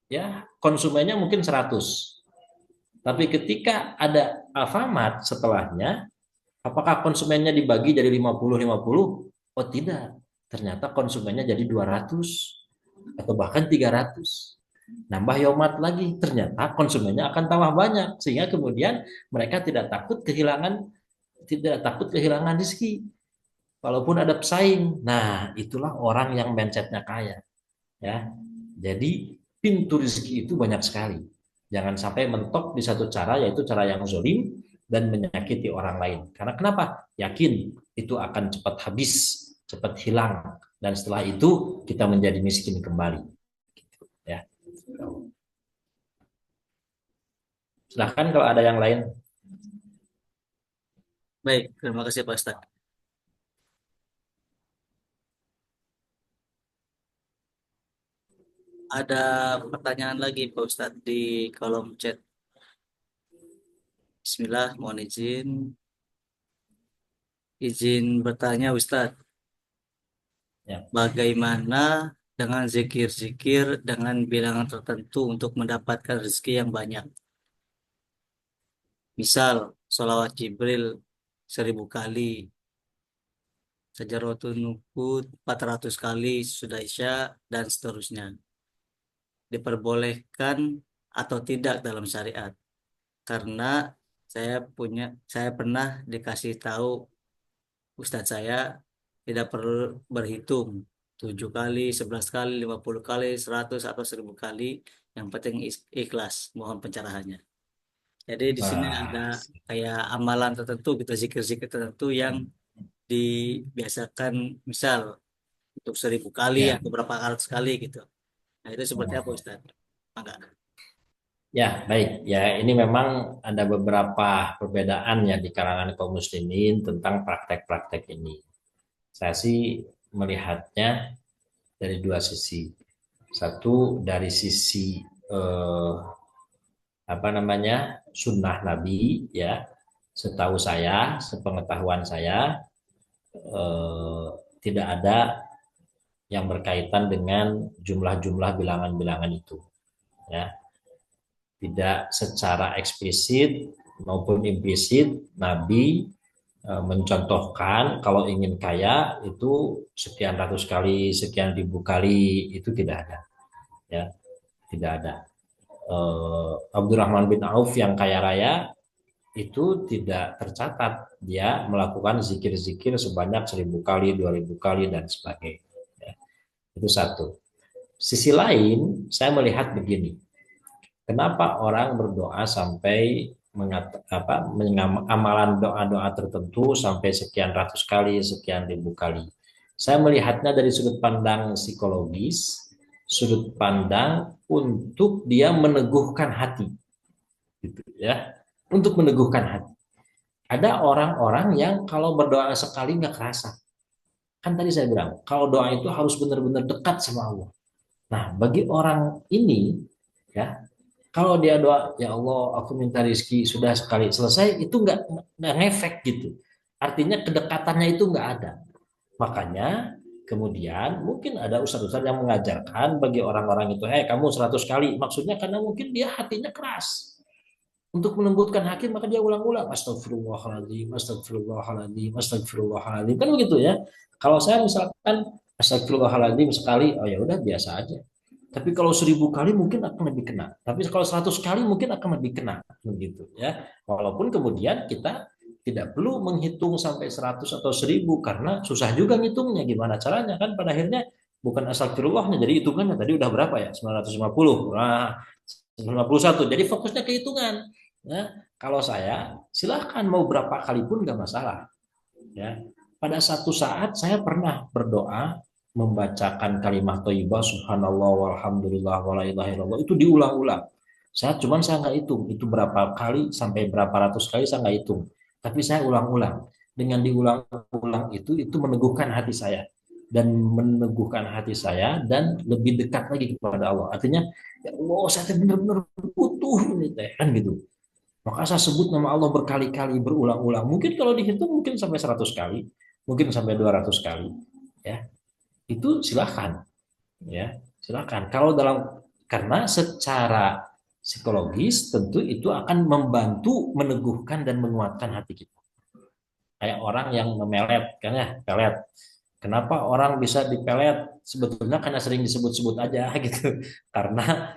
ya konsumennya mungkin 100. Tapi ketika ada Alfamart setelahnya, apakah konsumennya dibagi jadi 50-50? Oh tidak. Ternyata konsumennya jadi 200 atau bahkan 300. Nambah Yomat lagi, ternyata konsumennya akan tambah banyak sehingga kemudian mereka tidak takut kehilangan rezeki walaupun ada pesaing. Nah, itulah orang yang mindsetnya kaya, ya. Jadi pintu rezeki itu banyak sekali. Jangan sampai mentok di satu cara, yaitu cara yang zolim dan menyakiti orang lain. Karena kenapa? Yakin itu akan cepat habis, cepat hilang, dan setelah itu kita menjadi miskin kembali. Ya, silahkan kalau ada yang lain. Baik, terima kasih Pak Ustadz. Ada pertanyaan lagi Pak Ustadz di kolom chat. Bismillah, mohon izin. Izin bertanya Ustadz, Ya, bagaimana dengan zikir-zikir dengan bilangan tertentu untuk mendapatkan rezeki yang banyak? Misal, sholawat Jibril 1000 kali, Sajarotul Nukut 400 kali sudah Isya, dan seterusnya. Diperbolehkan atau tidak dalam syariat? Karena saya pernah dikasih tahu Ustadz saya tidak perlu berhitung 7 kali, 11 kali, 50 kali, 100 atau 1000 kali. Yang penting ikhlas. Mohon pencerahannya. Jadi di sini ada wah, kayak amalan tertentu gitu, zikir-zikir tertentu yang dibiasakan, misal untuk 1000 kali ya, atau berapa ratus kali gitu. Nah itu seperti apa Ustadz? Enggak. ya, baik. Ya, ini memang ada beberapa perbedaan ya di kalangan kaum muslimin tentang praktek-praktek ini. Saya sih melihatnya dari dua sisi. Satu dari sisi eh, apa namanya sunnah Nabi, ya. Setahu saya, sepengetahuan saya, eh, tidak ada yang berkaitan dengan jumlah-jumlah bilangan-bilangan itu, ya. Tidak secara eksplisit maupun implisit Nabi mencontohkan kalau ingin kaya itu sekian ratus kali, sekian ribu kali, itu tidak ada, ya, tidak ada. Abdurrahman bin Auf yang kaya raya itu tidak tercatat dia melakukan zikir-zikir sebanyak 1000 kali, 2000 kali dan sebagainya. Ya, itu satu. Sisi lain, saya melihat begini, kenapa orang berdoa sampai amalan doa-doa tertentu sampai sekian ratus kali, sekian ribu kali. Saya melihatnya dari sudut pandang psikologis, sudut pandang untuk dia meneguhkan hati, gitu ya, untuk meneguhkan hati. Ada orang-orang yang kalau berdoa sekali nggak kerasa. Kan tadi saya bilang, kalau doa itu harus benar-benar dekat sama Allah. Nah, bagi orang ini, ya, kalau dia doa, ya Allah, aku minta rezeki, sudah sekali selesai, itu nggak ngefek gitu. Artinya kedekatannya itu nggak ada. Makanya kemudian mungkin ada ustadz-ustadz yang mengajarkan bagi orang-orang itu, kamu 100 kali. Maksudnya karena mungkin dia hatinya keras. Untuk melembutkan hati maka dia ulang-ulang astagfirullahaladzim, astagfirullahaladzim, astagfirullahaladzim. Kan begitu ya. Kalau saya misalkan astagfirullahaladzim sekali, oh ya udah biasa aja. Tapi kalau 1000 kali mungkin akan lebih kena. Tapi kalau 100 kali mungkin akan lebih kena, begitu ya. Walaupun kemudian kita tidak perlu menghitung sampai 100 atau 1000 karena susah juga ngitungnya. Gimana caranya kan pada akhirnya bukan astagfirullahnya. Jadi hitungannya tadi udah berapa ya? 950. Nah, 91. Jadi fokusnya ke hitungan. Ya, kalau saya silahkan mau berapa kali pun nggak masalah. Ya, pada satu saat saya pernah berdoa membacakan kalimat thayyibah subhanallah walhamdulillah wala ilaha illallah itu diulang-ulang. Saya nggak hitung itu berapa kali sampai berapa ratus kali saya nggak hitung. Tapi saya ulang-ulang. Dengan diulang-ulang itu meneguhkan hati saya dan meneguhkan hati saya dan lebih dekat lagi kepada Allah. Artinya ya Allah saya benar-benar butuh ini teh kan gitu. Maka saya sebut nama Allah berkali-kali, berulang-ulang. Mungkin kalau dihitung mungkin sampai 100 kali, mungkin sampai 200 kali. Ya, itu silahkan. Ya, silahkan. Kalau dalam karena secara psikologis tentu itu akan membantu meneguhkan dan menguatkan hati kita. Kayak orang yang memelet, kan ya, pelet. Kenapa orang bisa dipelet? Sebetulnya karena sering disebut-sebut aja gitu. Karena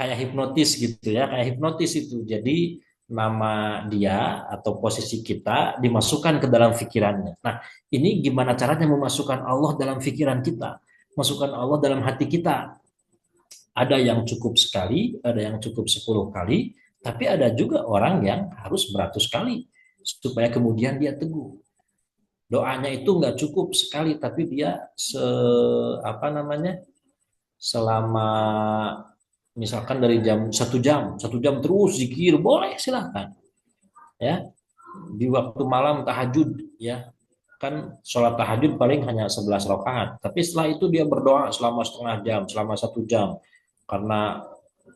kayak hipnotis gitu ya, kayak hipnotis itu. Jadi nama dia atau posisi kita dimasukkan ke dalam pikirannya. Nah, ini gimana caranya memasukkan Allah dalam pikiran kita, masukkan Allah dalam hati kita. Ada yang cukup sekali, ada yang cukup 10 kali, tapi ada juga orang yang harus beratus kali supaya kemudian dia teguh. Doanya itu nggak cukup sekali, tapi dia apa namanya selama misalkan dari satu jam terus zikir boleh silahkan ya di waktu malam tahajud ya kan sholat tahajud paling hanya 11 rakaat tapi setelah itu dia berdoa selama setengah jam selama 1 jam karena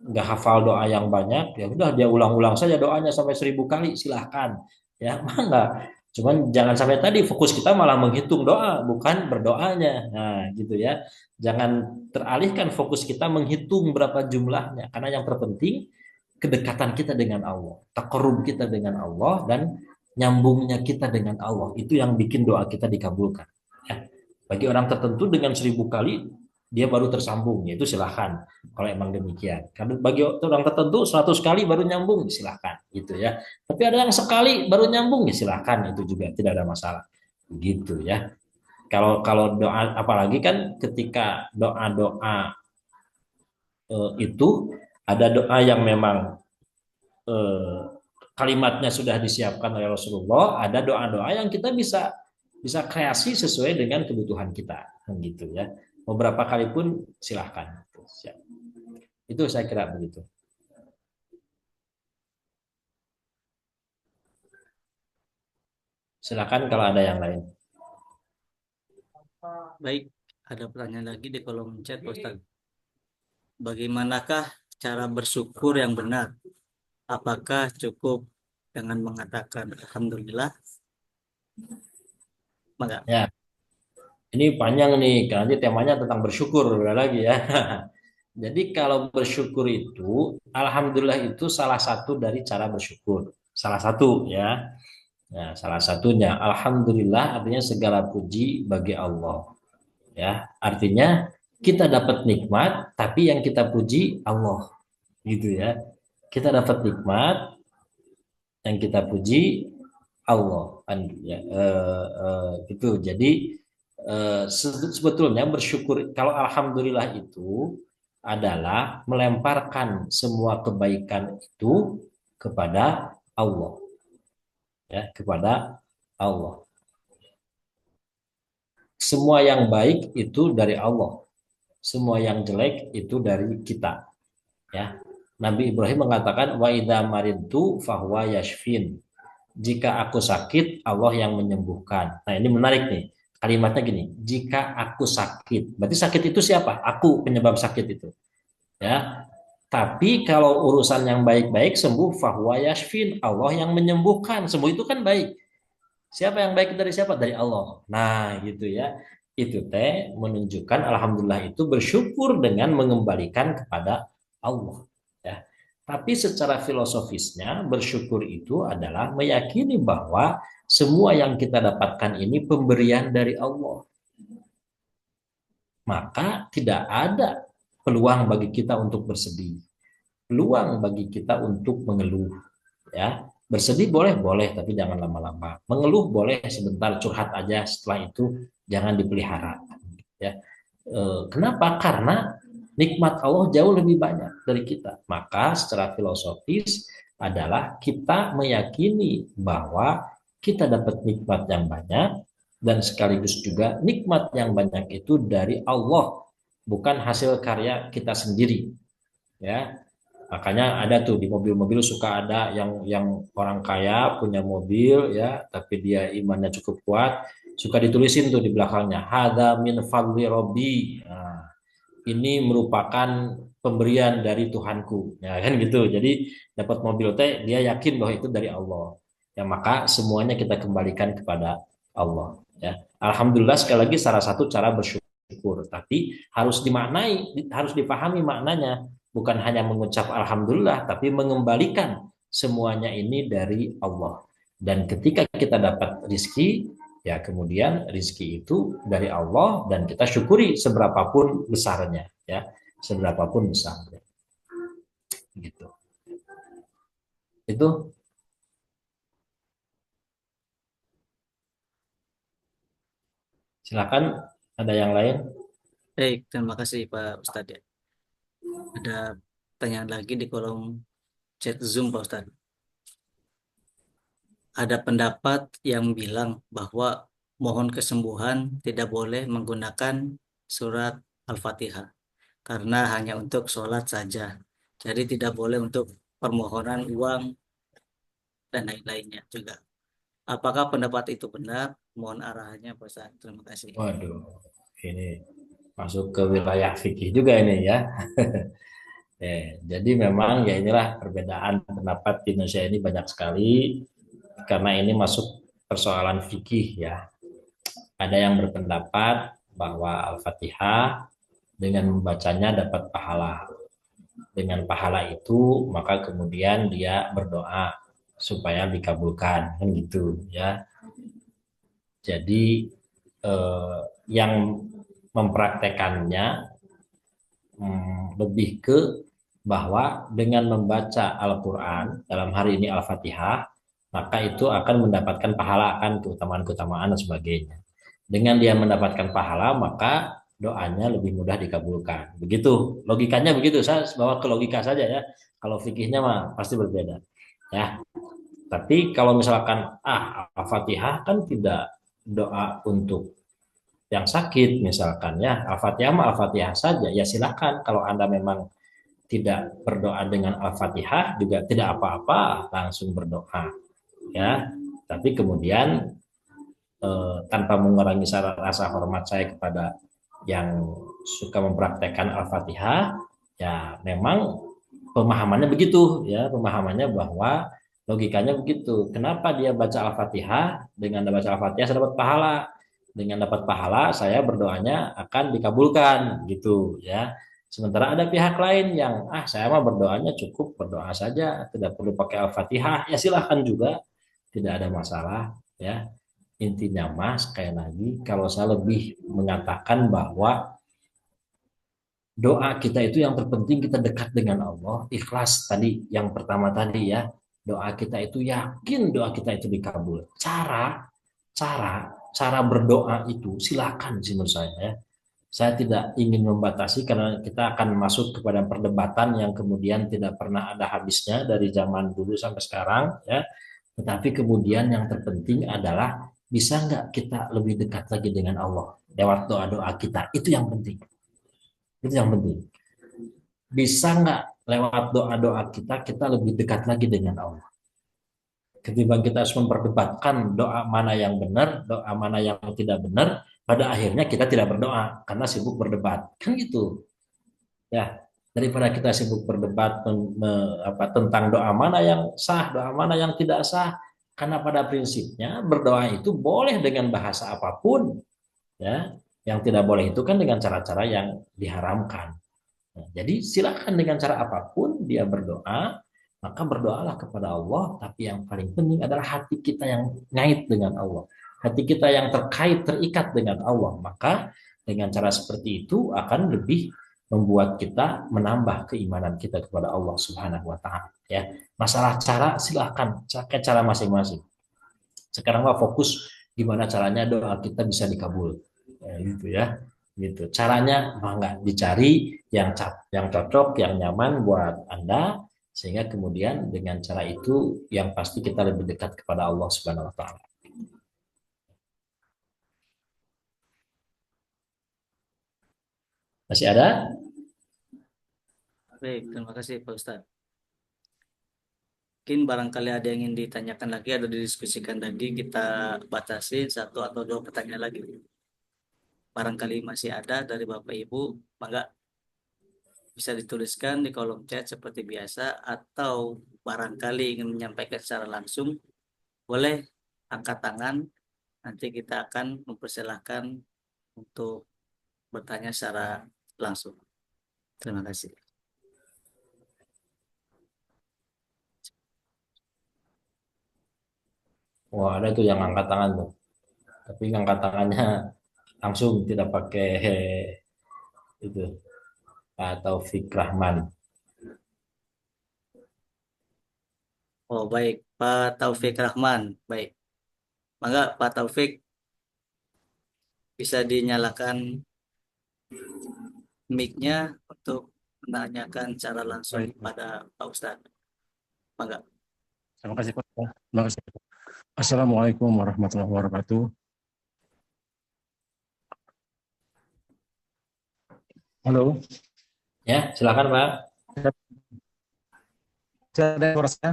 nggak hafal doa yang banyak ya udah dia ulang-ulang saja doanya sampai 1.000 kali silahkan ya mah cuman jangan sampai tadi fokus kita malah menghitung doa bukan berdoanya nah gitu ya jangan teralihkan fokus kita menghitung berapa jumlahnya karena yang terpenting kedekatan kita dengan Allah takarrub kita dengan Allah dan nyambungnya kita dengan Allah itu yang bikin doa kita dikabulkan ya bagi orang tertentu dengan 1.000 kali dia baru tersambung yaitu silahkan kalau emang demikian. Karena bagi orang tertentu 100 kali baru nyambung silahkan gitu ya. Tapi ada yang sekali baru nyambung ya silahkan itu juga tidak ada masalah gitu ya. Kalau kalau doa apalagi kan ketika doa-doa itu ada doa yang memang eh, kalimatnya sudah disiapkan oleh Rasulullah, ada doa-doa yang kita bisa bisa kreasi sesuai dengan kebutuhan kita gitu ya. Beberapa kali pun silahkan. Itu saya kira begitu. Silakan kalau ada yang lain. Baik, ada pertanyaan lagi di kolom chat, Pak Ustaz. Bagaimanakah cara bersyukur yang benar? Apakah cukup dengan mengatakan Alhamdulillah? Maka, Ya, ini panjang nih, karena nanti temanya tentang bersyukur udah lagi ya. Jadi kalau bersyukur itu, alhamdulillah itu salah satu dari cara bersyukur. Salah satu ya. Ya, salah satunya alhamdulillah artinya segala puji bagi Allah. Ya, artinya kita dapat nikmat, tapi yang kita puji Allah, gitu ya. Kita dapat nikmat, yang kita puji Allah kan ya gitu jadi sebetulnya bersyukur kalau alhamdulillah itu adalah melemparkan semua kebaikan itu kepada Allah ya kepada Allah semua yang baik itu dari Allah semua yang jelek itu dari kita ya Nabi Ibrahim mengatakan wa idza maridtu fahuwa yashfin jika aku sakit, Allah yang menyembuhkan. Nah, ini menarik nih. Kalimatnya gini, jika aku sakit. Berarti sakit itu siapa? Aku penyebab sakit itu. Ya. Tapi kalau urusan yang baik-baik sembuh fahuwa yashfin, Allah yang menyembuhkan. Sembuh itu kan baik. Siapa yang baik dari siapa? Dari Allah. Nah, gitu ya. Itu teh menunjukkan alhamdulillah itu bersyukur dengan mengembalikan kepada Allah. Ya. Tapi secara filosofisnya bersyukur itu adalah meyakini bahwa semua yang kita dapatkan ini pemberian dari Allah. Maka tidak ada peluang bagi kita untuk bersedih. Peluang bagi kita untuk mengeluh. Ya, bersedih boleh, boleh, tapi jangan lama-lama. Mengeluh boleh sebentar, curhat aja. Setelah itu jangan dipelihara. Ya, kenapa? Karena nikmat Allah jauh lebih banyak dari kita. Maka secara filosofis adalah kita meyakini bahwa kita dapat nikmat yang banyak, dan sekaligus juga nikmat yang banyak itu dari Allah, bukan hasil karya kita sendiri, ya. Makanya ada tuh di mobil-mobil suka ada yang orang kaya punya mobil ya, tapi dia imannya cukup kuat, suka ditulisin tuh di belakangnya, hada min fadli robbi. Nah, ini merupakan pemberian dari Tuhanku, ya kan gitu. Jadi dapat mobil teh dia yakin bahwa itu dari Allah. Ya maka semuanya kita kembalikan kepada Allah. Ya, alhamdulillah sekali lagi salah satu cara bersyukur, tapi harus dimaknai, harus dipahami maknanya. Bukan hanya mengucap alhamdulillah, tapi mengembalikan semuanya ini dari Allah. Dan ketika kita dapat rizki, ya kemudian rizki itu dari Allah dan kita syukuri seberapapun besarnya, ya seberapapun besarnya, gitu. Itu silakan, ada yang lain. Baik, terima kasih Pak Ustadz ya. Ada pertanyaan lagi di kolom chat Zoom Pak Ustadz. Ada pendapat yang bilang bahwa mohon kesembuhan tidak boleh menggunakan surat Al-Fatihah karena hanya untuk sholat saja. Jadi tidak boleh untuk permohonan uang dan lain-lainnya juga. Apakah pendapat itu benar? Mohon arahannya Pak Ustadz. Terima kasih. Waduh, ini masuk ke wilayah fikih juga ini ya. Jadi memang ya inilah perbedaan pendapat di Indonesia ini banyak sekali karena ini masuk persoalan fikih ya. Ada yang berpendapat bahwa Al-Fatihah dengan membacanya dapat pahala. Dengan pahala itu maka kemudian dia berdoa supaya dikabulkan kan gitu ya. Jadi yang mempraktekannya lebih ke bahwa dengan membaca Al-Quran dalam hari ini Al-Fatihah, maka itu akan mendapatkan pahala, akan keutamaan-keutamaan dan sebagainya. Dengan dia mendapatkan pahala, maka doanya lebih mudah dikabulkan. Begitu, logikanya begitu. Saya bawa ke logika saja ya. Kalau fikihnya mah pasti berbeda. Ya, tapi kalau misalkan Al-Fatihah kan tidak doa untuk yang sakit misalkan ya, Al-Fatihah mah Al-Fatihah saja. Ya silakan kalau Anda memang tidak berdoa dengan Al-Fatihah juga tidak apa-apa, langsung berdoa ya. Tapi kemudian tanpa mengurangi rasa hormat saya kepada yang suka mempraktekkan Al-Fatihah, ya memang pemahamannya begitu ya, pemahamannya bahwa logikanya begitu. Kenapa dia baca Al-Fatihah? Dengan baca Al-Fatihah saya dapat pahala. Dengan dapat pahala saya berdoanya akan dikabulkan gitu ya. Sementara ada pihak lain yang saya mah berdoanya cukup berdoa saja, tidak perlu pakai Al-Fatihah. Ya silahkan juga, tidak ada masalah ya. Intinya mas sekali lagi kalau saya lebih mengatakan bahwa doa kita itu yang terpenting kita dekat dengan Allah, ikhlas tadi yang pertama tadi ya. Doa kita itu yakin doa kita itu dikabul. Cara berdoa itu silakan sih menurut saya ya. Saya tidak ingin membatasi karena kita akan masuk kepada perdebatan yang kemudian tidak pernah ada habisnya dari zaman dulu sampai sekarang ya. Tetapi kemudian yang terpenting adalah bisa nggak kita lebih dekat lagi dengan Allah lewat doa-doa kita. Itu yang penting. Itu yang penting. Bisa nggak lewat doa-doa kita lebih dekat lagi dengan Allah. Ketimbang kita harus memperdebatkan doa mana yang benar, doa mana yang tidak benar, pada akhirnya kita tidak berdoa karena sibuk berdebat. Kan gitu. Ya, daripada kita sibuk berdebat tentang doa mana yang sah, doa mana yang tidak sah, karena pada prinsipnya berdoa itu boleh dengan bahasa apapun, ya. Yang tidak boleh itu kan dengan cara-cara yang diharamkan. Nah, jadi silakan dengan cara apapun dia berdoa, maka berdoalah kepada Allah, tapi yang paling penting adalah hati kita yang ngait dengan Allah. Hati kita yang terkait, terikat dengan Allah, maka dengan cara seperti itu akan lebih membuat kita menambah keimanan kita kepada Allah Subhanahu wa taala ya. Masalah cara silakan pakai cara masing-masing. Sekarang mah fokus gimana caranya doa kita bisa dikabul. Ya, gitu ya. Gitu. Caranya enggak dicari yang cocok, yang nyaman buat Anda sehingga kemudian dengan cara itu yang pasti kita lebih dekat kepada Allah Subhanahu wa taala. Masih ada? Baik, terima kasih Pak Ustadz. Mungkin barangkali ada yang ingin ditanyakan lagi atau didiskusikan lagi, kita batasi satu atau dua pertanyaan lagi. Barangkali masih ada dari Bapak Ibu, maka bisa dituliskan di kolom chat seperti biasa, atau barangkali ingin menyampaikan secara langsung, boleh angkat tangan. Nanti kita akan mempersilahkan untuk bertanya secara langsung. Terima kasih. Wah, ada tuh yang angkat tangan tuh. Tapi angkat tangannya langsung tidak pakai itu Pak Taufik Rahman. Oh baik, Pak Taufik Rahman. Baik, maka Pak Taufik bisa dinyalakan mic-nya untuk menanyakan secara langsung Baik, Pak. pada Pak Ustadz. Maka, Terima kasih, Pak. Terima kasih. Assalamualaikum warahmatullahi wabarakatuh. Halo, Ya, silakan Pak. saya ada suara saya?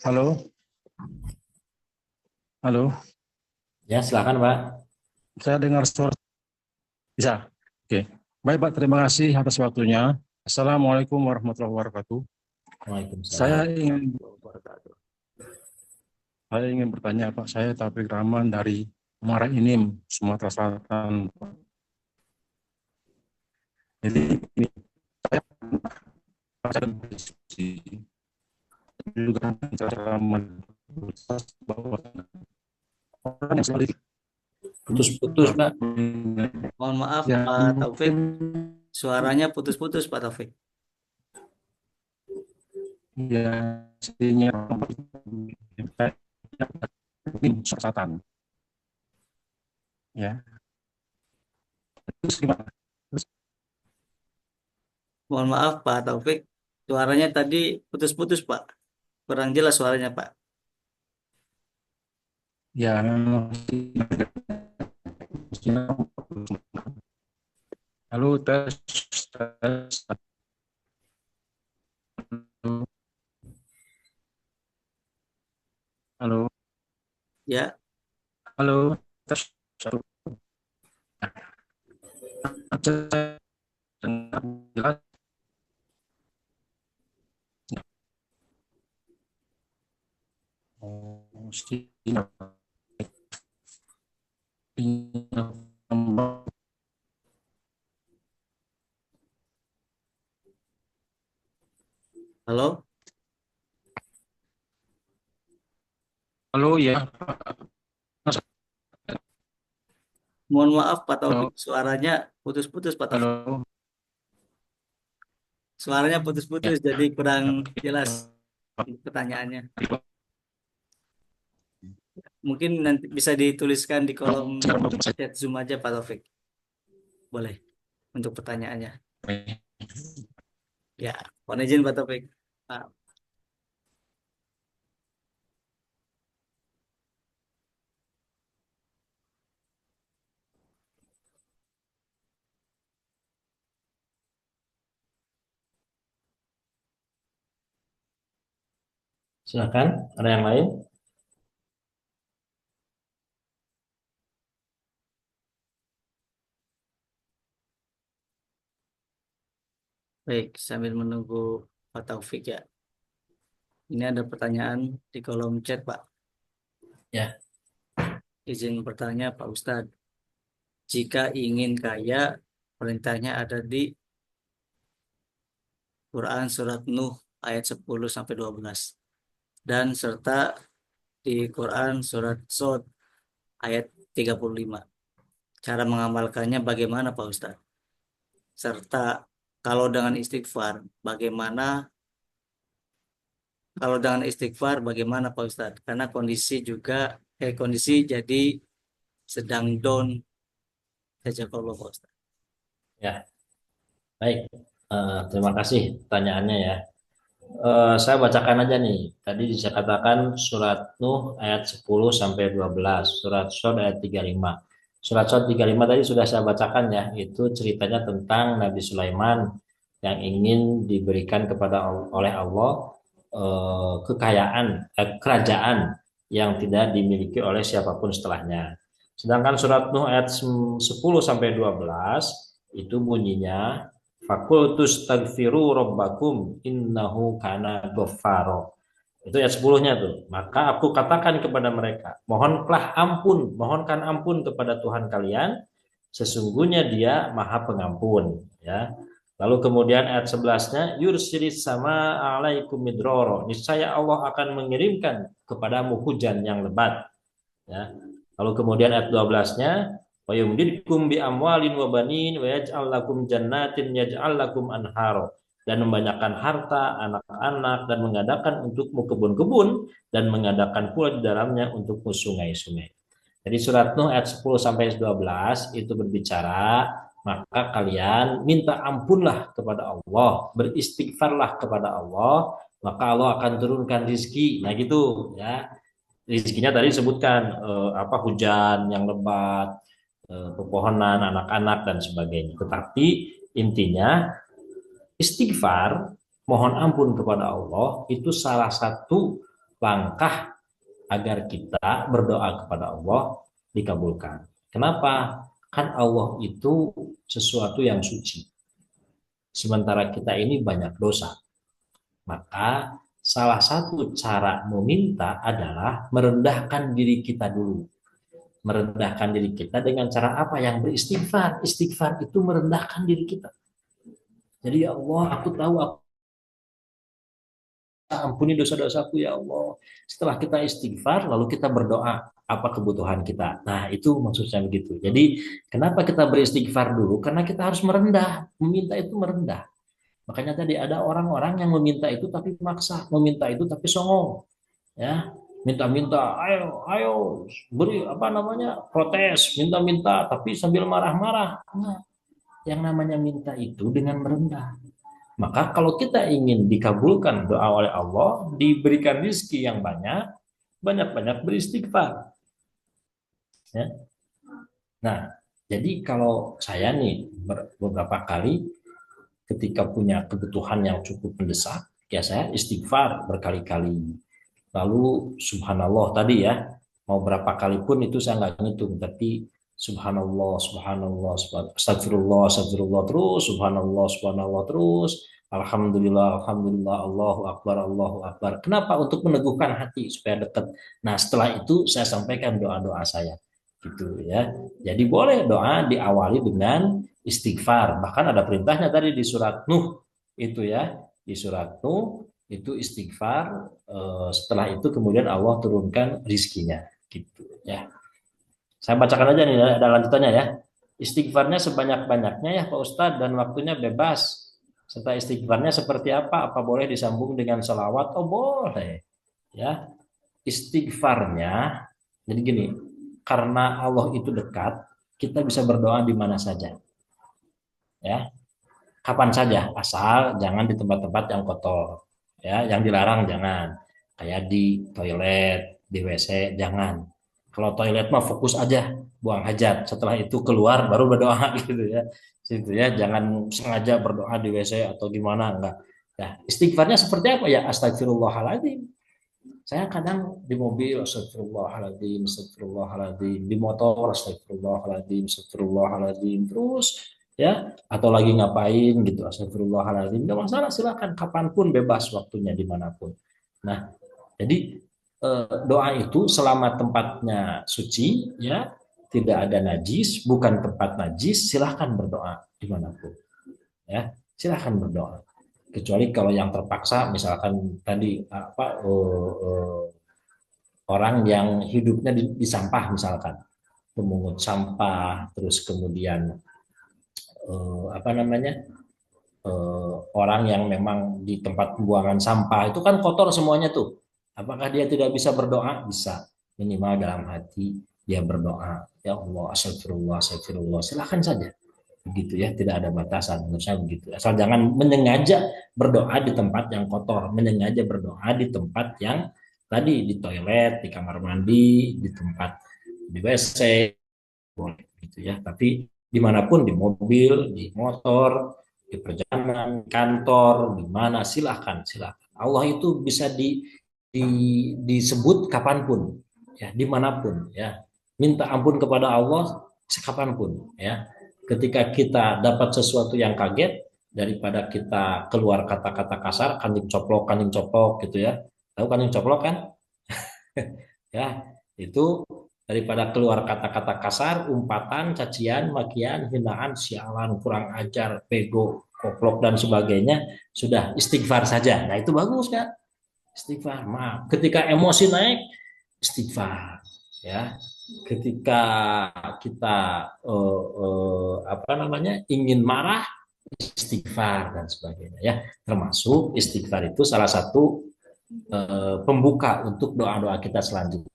Halo, halo, Ya, silakan Pak. saya dengar suara. Bisa? Oke. Baik, Pak. Terima kasih atas waktunya. Assalamualaikum warahmatullahi wabarakatuh. Waalaikumsalam. Saya ingin bertanya, Pak. Saya Taufik Rahman dari Muara Enim, Sumatera Selatan. Jadi ini saya berdiskusi juga cara bahwa orang yang selalu Putus-putus Pak. mohon maaf yang Pak Taufik, mungkin suaranya putus-putus Pak Taufik. ya sehingga ini selatan ya terus gimana terus Mohon maaf Pak Taufik, suaranya tadi putus-putus Pak. Kurang jelas suaranya Pak. ya lalu tes tes halo Ya, halo tes satu dengar jelas. Oh, siap. halo. Halo ya. Mohon maaf Pak Taufik, Halo, suaranya putus-putus Pak Taufik. halo. Suaranya Ya. putus-putus jadi kurang jelas pertanyaannya. Mungkin nanti bisa dituliskan di kolom chat Zoom aja Pak Taufik. Boleh untuk pertanyaannya. Ya, mohon izin Pak Taufik. Pak, Silakan. Ada yang lain? baik, sambil menunggu Pak Taufik ya. Ini ada pertanyaan di kolom chat Pak. Ya. Izin bertanya Pak Ustadz. Jika ingin kaya, perintahnya ada di Quran Surat Nuh ayat 10 sampai 12 dan serta di Quran Surat Sod ayat 35. Cara mengamalkannya bagaimana Pak Ustadz? Serta kalau dengan istighfar, bagaimana bagaimana Pak Ustadz? Karena kondisi jadi sedang down saja kalau Pak Ustadz. Ya, baik. Terima kasih pertanyaannya ya. Saya bacakan aja nih. Tadi saya katakan surat Nuh ayat 10 sampai 12, surat Shod ayat 35. Surat Shad 35 tadi sudah saya bacakan ya, itu ceritanya tentang Nabi Sulaiman yang ingin diberikan oleh Allah kekayaan, kerajaan yang tidak dimiliki oleh siapapun setelahnya. Sedangkan surat Nuh ayat 10 sampai 12 itu bunyinya fakultus tagfiru rabbakum innahu kana ghaffaro. Itu ayat 10-nya tuh. Maka aku katakan kepada mereka, mohonkan ampun kepada Tuhan kalian, sesungguhnya Dia Maha Pengampun, ya. Lalu kemudian ayat 11-nya, yursilis sama alaikum midroro. Niscaya Allah akan mengirimkan kepadamu hujan yang lebat, ya. Lalu kemudian ayat 12-nya, wa yumdidkum bi amwalin wa banin wa yaj'al lakum jannatin yaj'al lakum anharo, dan membanyakkan harta, anak-anak, dan mengadakan untukmu kebun-kebun, dan mengadakan pula di dalamnya untukmu sungai-sungai. Jadi surat Nuh ayat 10 sampai 12 itu berbicara, maka kalian minta ampunlah kepada Allah, beristighfarlah kepada Allah, maka Allah akan turunkan rizki. Nah gitu ya. Rizkinya tadi disebutkan hujan yang lebat, pepohonan, anak-anak dan sebagainya. Tetapi intinya istighfar, mohon ampun kepada Allah, itu salah satu langkah agar kita berdoa kepada Allah dikabulkan. Kenapa? Kan Allah itu sesuatu yang suci. Sementara kita ini banyak dosa. Maka salah satu cara meminta adalah merendahkan diri kita dulu. Merendahkan diri kita dengan cara apa? Yang beristighfar. Istighfar itu merendahkan diri kita. Jadi ya Allah, aku tahu aku ampuni dosa-dosaku ya Allah. Setelah kita istighfar, lalu kita berdoa apa kebutuhan kita. Nah, itu maksudnya begitu. Jadi, kenapa kita beristighfar dulu? Karena kita harus merendah. Meminta itu merendah. Makanya tadi ada orang-orang yang meminta itu tapi maksa, meminta itu tapi songong. Ya, minta-minta, ayo, ayo, beri protes, minta-minta tapi sambil marah-marah. Nah, yang namanya minta itu dengan merendah. Maka kalau kita ingin dikabulkan doa oleh Allah, diberikan rezeki yang banyak, banyak-banyak beristighfar. Ya. Nah, jadi kalau saya nih beberapa kali ketika punya kebutuhan yang cukup mendesak, ya saya istighfar berkali-kali. Lalu subhanallah tadi ya, mau berapa kali pun itu saya nggak ngitung, tapi subhanallah, subhanallah, astagfirullah, astagfirullah terus, subhanallah, subhanallah terus, alhamdulillah, alhamdulillah, Allahu akbar, Allahu akbar. Kenapa? Untuk meneguhkan hati supaya dekat. Nah, setelah itu saya sampaikan doa-doa saya. Gitu ya. Jadi boleh doa diawali dengan istighfar. Bahkan ada perintahnya tadi di surat Nuh itu ya. Di surat Nuh itu istighfar, setelah itu kemudian Allah turunkan rizkinya gitu ya. Saya bacakan aja nih, ada lanjutannya ya. Istighfarnya sebanyak-banyaknya ya Pak Ustadz, dan waktunya bebas. Serta istighfarnya seperti apa? Apa boleh disambung dengan salawat? Oh boleh ya. Istighfarnya jadi gini, karena Allah itu dekat, kita bisa berdoa di mana saja ya, kapan saja, asal jangan di tempat-tempat yang kotor ya, yang dilarang jangan, kayak di toilet, di WC jangan. Kalau toilet mah fokus aja buang hajat, setelah itu keluar baru berdoa gitu ya. Situ ya, jangan sengaja berdoa di WC atau gimana, enggak. Ya, istighfarnya seperti apa ya? Astagfirullahaladzim. Saya kadang di mobil astagfirullahaladzim, astagfirullahaladzim, di motor astagfirullahaladzim, astagfirullahaladzim terus ya, atau lagi ngapain gitu astagfirullahaladzim, nggak masalah, silakan kapanpun, bebas waktunya dimanapun. Nah, jadi doa itu selama tempatnya suci ya, tidak ada najis, bukan tempat najis, silahkan berdoa dimanapun ya, silahkan berdoa, kecuali kalau yang terpaksa, misalkan tadi orang yang hidupnya di sampah, misalkan pemungut sampah, terus kemudian orang yang memang di tempat pembuangan sampah itu kan kotor semuanya tuh. Apakah dia tidak bisa berdoa? Bisa. Minimal dalam hati dia berdoa, ya Allah, astagfirullah, astagfirullah. Silahkan saja. Begitu ya, tidak ada batasan. Menurut saya begitu. Asal jangan menyengaja berdoa di tempat yang kotor, menyengaja berdoa di tempat yang tadi, di toilet, di kamar mandi, di tempat di WC. gitu ya. Tapi dimanapun, di mobil, di motor, di perjalanan, kantor, di mana, silahkan, silahkan. Allah itu bisa di, disebut kapanpun, ya, dimanapun, ya. Minta ampun kepada Allah sekapanpun, ya. Ketika kita dapat sesuatu yang kaget, daripada kita keluar kata-kata kasar, kaning coplok gitu ya. Tahu kaning coplok kan? Ya, itu daripada keluar kata-kata kasar, umpatan, cacian, makian, hinaan, sialan, kurang ajar, bego, koplok dan sebagainya, sudah istighfar saja. Nah, itu bagus kan? Istighfar, maaf. Ketika emosi naik, istighfar, ya. Ketika kita apa namanya ingin marah, istighfar dan sebagainya, ya. Termasuk istighfar itu salah satu pembuka untuk doa-doa kita selanjutnya.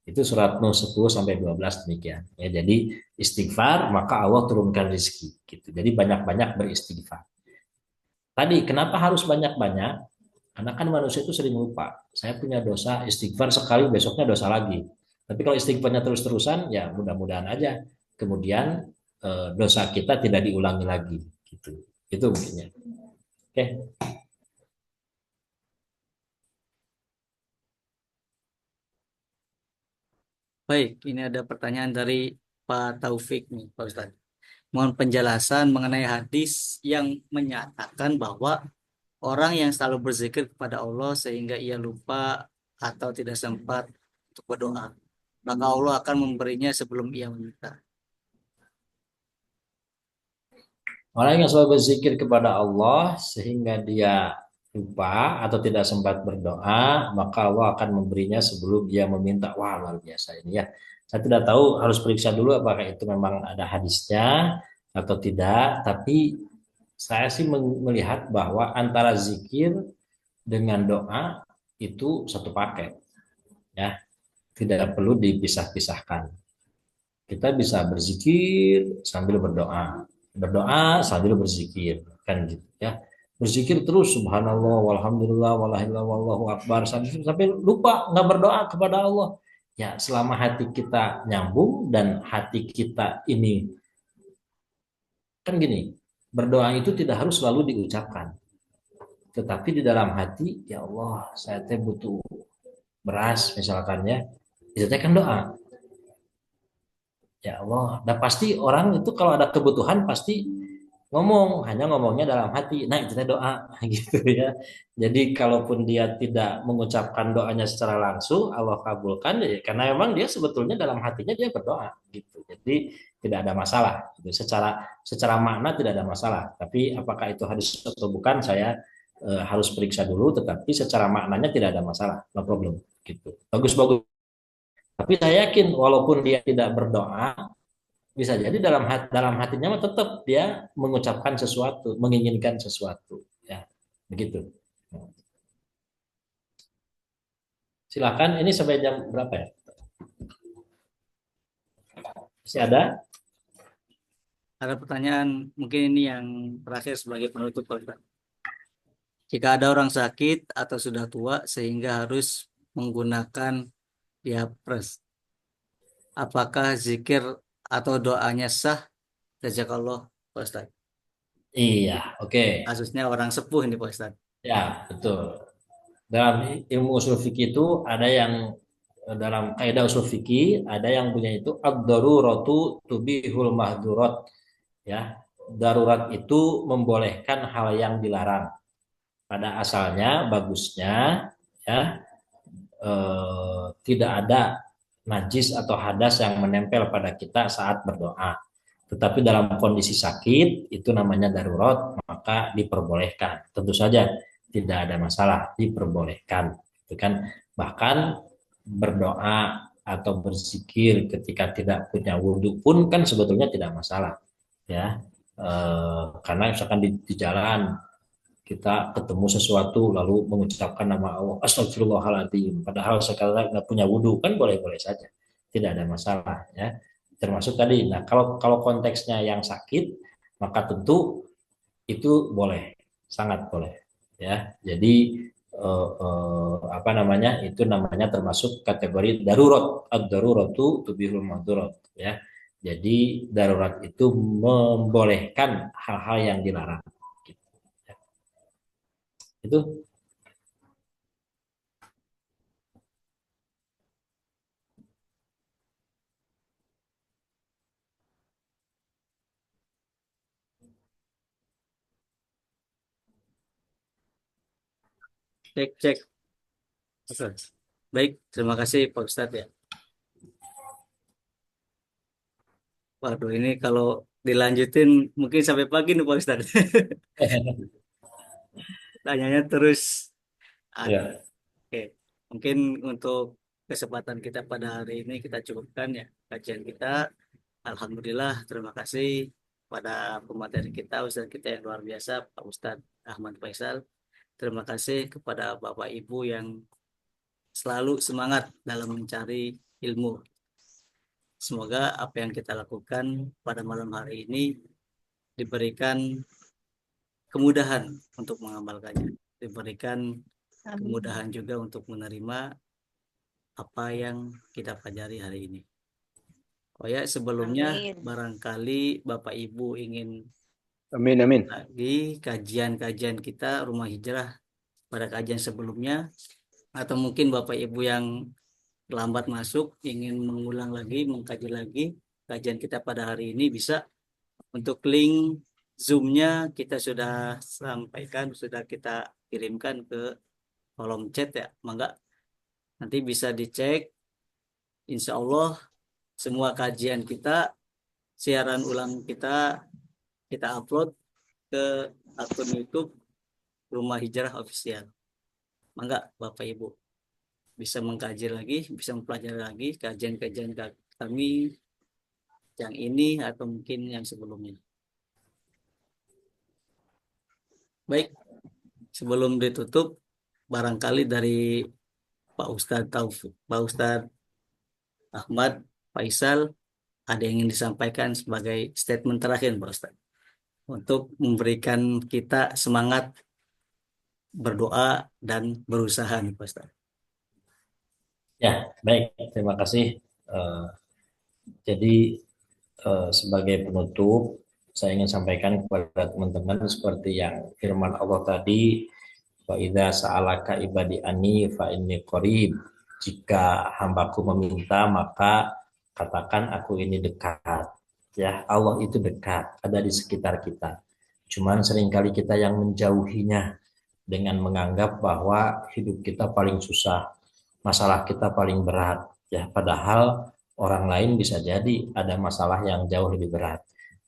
Itu surat Nuh 10 sampai 12 demikian. Ya, jadi istighfar maka Allah turunkan rezeki gitu. Jadi banyak-banyak beristighfar. Tadi kenapa harus banyak-banyak? Karena kan manusia itu sering lupa. Saya punya dosa, istighfar sekali, besoknya dosa lagi. Tapi kalau istighfarnya terus-terusan, ya mudah-mudahan aja. Kemudian dosa kita tidak diulangi lagi. Gitu. Itu mungkinnya. Oke. Baik, ini ada pertanyaan dari Pak Taufik nih, Pak Ustadz. Mohon penjelasan mengenai hadis yang menyatakan bahwa orang yang selalu berzikir kepada Allah sehingga ia lupa atau tidak sempat untuk berdoa, maka Allah akan memberinya sebelum ia meminta. Orang yang selalu berzikir kepada Allah sehingga dia lupa atau tidak sempat berdoa, maka Allah akan memberinya sebelum dia meminta. Wah, luar biasa ini ya. Saya tidak tahu, harus periksa dulu apakah itu memang ada hadisnya atau tidak, tapi saya sih melihat bahwa antara zikir dengan doa itu satu paket, ya. Tidak perlu dipisah-pisahkan. Kita bisa berzikir sambil berdoa, berdoa sambil berzikir, kan gitu ya. Berzikir terus subhanallah walhamdulillah walahillah wallahu akbar sampai lupa nggak berdoa kepada Allah. Ya, selama hati kita nyambung dan hati kita ini kan gini, berdoa itu tidak harus selalu diucapkan. Tetapi di dalam hati, ya Allah, saya teh butuh beras misalkan ya. Itu teh kan doa. Ya Allah, dan pasti orang itu kalau ada kebutuhan pasti ngomong, hanya ngomongnya dalam hati. Nah, itu doa gitu ya. Jadi kalaupun dia tidak mengucapkan doanya secara langsung, Allah kabulkan ya, karena memang dia sebetulnya dalam hatinya dia berdoa gitu. Jadi tidak ada masalah gitu. Secara makna tidak ada masalah. Tapi apakah itu hadis atau bukan saya harus periksa dulu, tetapi secara maknanya tidak ada masalah, no problem gitu. Bagus bagus. Tapi saya yakin walaupun dia tidak berdoa, bisa jadi dalam hatinya tetap dia mengucapkan sesuatu, menginginkan sesuatu, ya begitu. Silakan, ini sampai jam berapa ya? Masih ada? Ada pertanyaan, mungkin ini yang terakhir sebagai penutup, Pak Ustadz. Jika ada orang sakit atau sudah tua sehingga harus menggunakan diapers, apakah zikir atau doanya sah? Jazakallah, Pak Ustadz. Iya, oke. Kasusnya orang sepuh ini, Pak Ustadz. Ya, betul. Dalam ilmu usul fikih itu ada yang dalam kaidah usul fikih ada yang punya itu ad-daruratu tubihul mahdurat, ya. Darurat itu membolehkan hal yang dilarang. Pada asalnya bagusnya, ya, tidak ada najis atau hadas yang menempel pada kita saat berdoa. Tetapi dalam kondisi sakit itu namanya darurat, maka diperbolehkan. Tentu saja tidak ada masalah, diperbolehkan. Itu kan bahkan berdoa atau berzikir ketika tidak punya wudhu pun kan sebetulnya tidak masalah, ya. Karena misalkan di jalan kita ketemu sesuatu lalu mengucapkan nama Allah astagfirullahaladzim padahal sekarang nggak punya wudhu kan boleh-boleh saja, tidak ada masalah ya, termasuk tadi. Nah, kalau konteksnya yang sakit maka tentu itu boleh, sangat boleh ya. Jadi apa namanya, itu namanya termasuk kategori darurat, ad-daruratu tubihul mahdurat ya. Jadi darurat itu membolehkan hal-hal yang dilarang. Gitu. Itu Cek, cek. Oke. Baik, terima kasih Pak Ustadz ya. Waduh, ini kalau dilanjutin mungkin sampai pagi nih Pak Ustadz. Tanyanya terus. ya. Oke, mungkin untuk kesempatan kita pada hari ini kita cukupkan ya kajian kita. Alhamdulillah, terima kasih pada pemateri kita, Ustadz kita yang luar biasa, Pak Ustadz Ahmad Faisal. Terima kasih kepada Bapak Ibu yang selalu semangat dalam mencari ilmu. Semoga apa yang kita lakukan pada malam hari ini diberikan kemudahan untuk mengamalkannya, diberikan kemudahan juga untuk menerima apa yang kita pelajari hari ini. Oh ya, sebelumnya Amin. barangkali Bapak Ibu ingin Amin, amin. lagi kajian-kajian kita Rumah Hijrah pada kajian sebelumnya, atau mungkin Bapak Ibu yang lambat masuk ingin mengulang lagi, mengkaji lagi kajian kita pada hari ini, bisa. Untuk link Zoom-nya kita sudah sampaikan, sudah kita kirimkan ke kolom chat ya, mangga nanti bisa dicek. Insya Allah semua kajian kita, siaran ulang kita upload ke akun YouTube Rumah Hijrah Official. Mangga Bapak Ibu bisa mengkaji lagi, bisa mempelajari lagi kajian-kajian kami yang ini atau mungkin yang sebelumnya. Baik, sebelum ditutup, barangkali dari Pak Ustadz Ahmad Faisal, ada yang ingin disampaikan sebagai statement terakhir, Pak Ustadz, untuk memberikan kita semangat berdoa dan berusaha nih, Pak Ustadz. Ya, baik. Terima kasih. Jadi sebagai penutup, saya ingin sampaikan kepada teman-teman seperti yang firman Allah tadi, wa idza sa'alaka ibadi anni fa inni qarib. Jika hambaku meminta, maka katakan aku ini dekat. Ya, Allah itu dekat, ada di sekitar kita. Cuman seringkali kita yang menjauhinya dengan menganggap bahwa hidup kita paling susah, masalah kita paling berat. Ya, padahal orang lain bisa jadi ada masalah yang jauh lebih berat.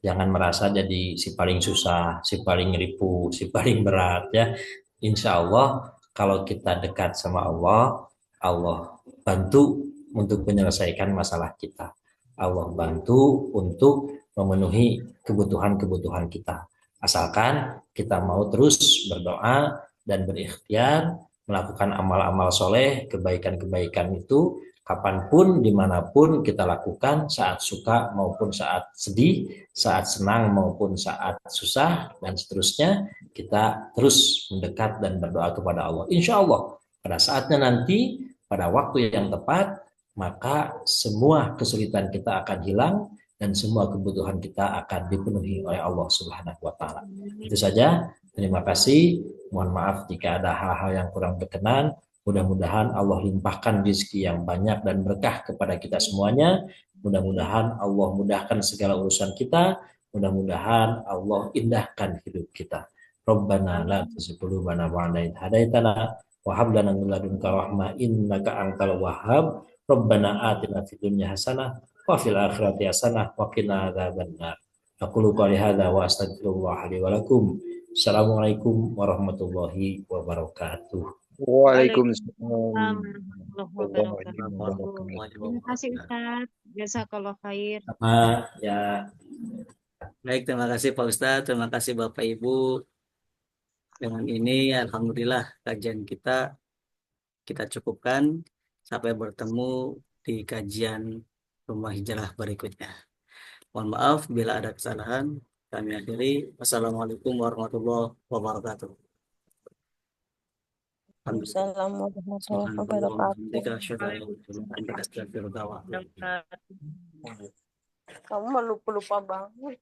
Jangan merasa jadi si paling susah, si paling ripuh, si paling berat ya. Insya Allah kalau kita dekat sama Allah, Allah bantu untuk menyelesaikan masalah kita. Allah bantu untuk memenuhi kebutuhan-kebutuhan kita. Asalkan kita mau terus berdoa dan berikhtiar melakukan amal-amal soleh, kebaikan-kebaikan itu kapanpun, dimanapun kita lakukan, saat suka maupun saat sedih, saat senang maupun saat susah, dan seterusnya, kita terus mendekat dan berdoa kepada Allah. Insya Allah, pada saatnya nanti, pada waktu yang tepat, maka semua kesulitan kita akan hilang, dan semua kebutuhan kita akan dipenuhi oleh Allah Subhanahu wa Ta'ala. Itu saja. Terima kasih. Mohon maaf jika ada hal-hal yang kurang berkenan. Mudah-mudahan Allah limpahkan rezeki yang banyak dan berkah kepada kita semuanya. Mudah-mudahan Allah mudahkan segala urusan kita. Mudah-mudahan Allah indahkan hidup kita. Rabbana la tuzigh qulubana ba'da idh hadaitana wa hab lana min ladunka rahmah innaka antal wahhab. Rabbana atina fid dunya hasanah wa fil akhirati hasanah wa qina adzabannar. Aqulu qouli hadza wa astaghfirullah li wa lakum. Assalamualaikum warahmatullahi wabarakatuh. Waalaikumsalam Warahmatullahi wabarakatuh. Terima kasih Ustadz. Jazakallah khair. Sama ya. Baik, terima kasih Pak Ustadz, terima kasih Bapak Ibu. Dengan ini, Alhamdulillah, kajian kita cukupkan. Sampai bertemu di kajian Rumah Hijrah berikutnya. Mohon maaf bila ada kesalahan. Kami akhiri. Wassalamualaikum warahmatullahi wabarakatuh. Assalamualaikum warahmatullahi wabarakatuh. Alhamdulillah. Kamu mah lupa-lupa banget.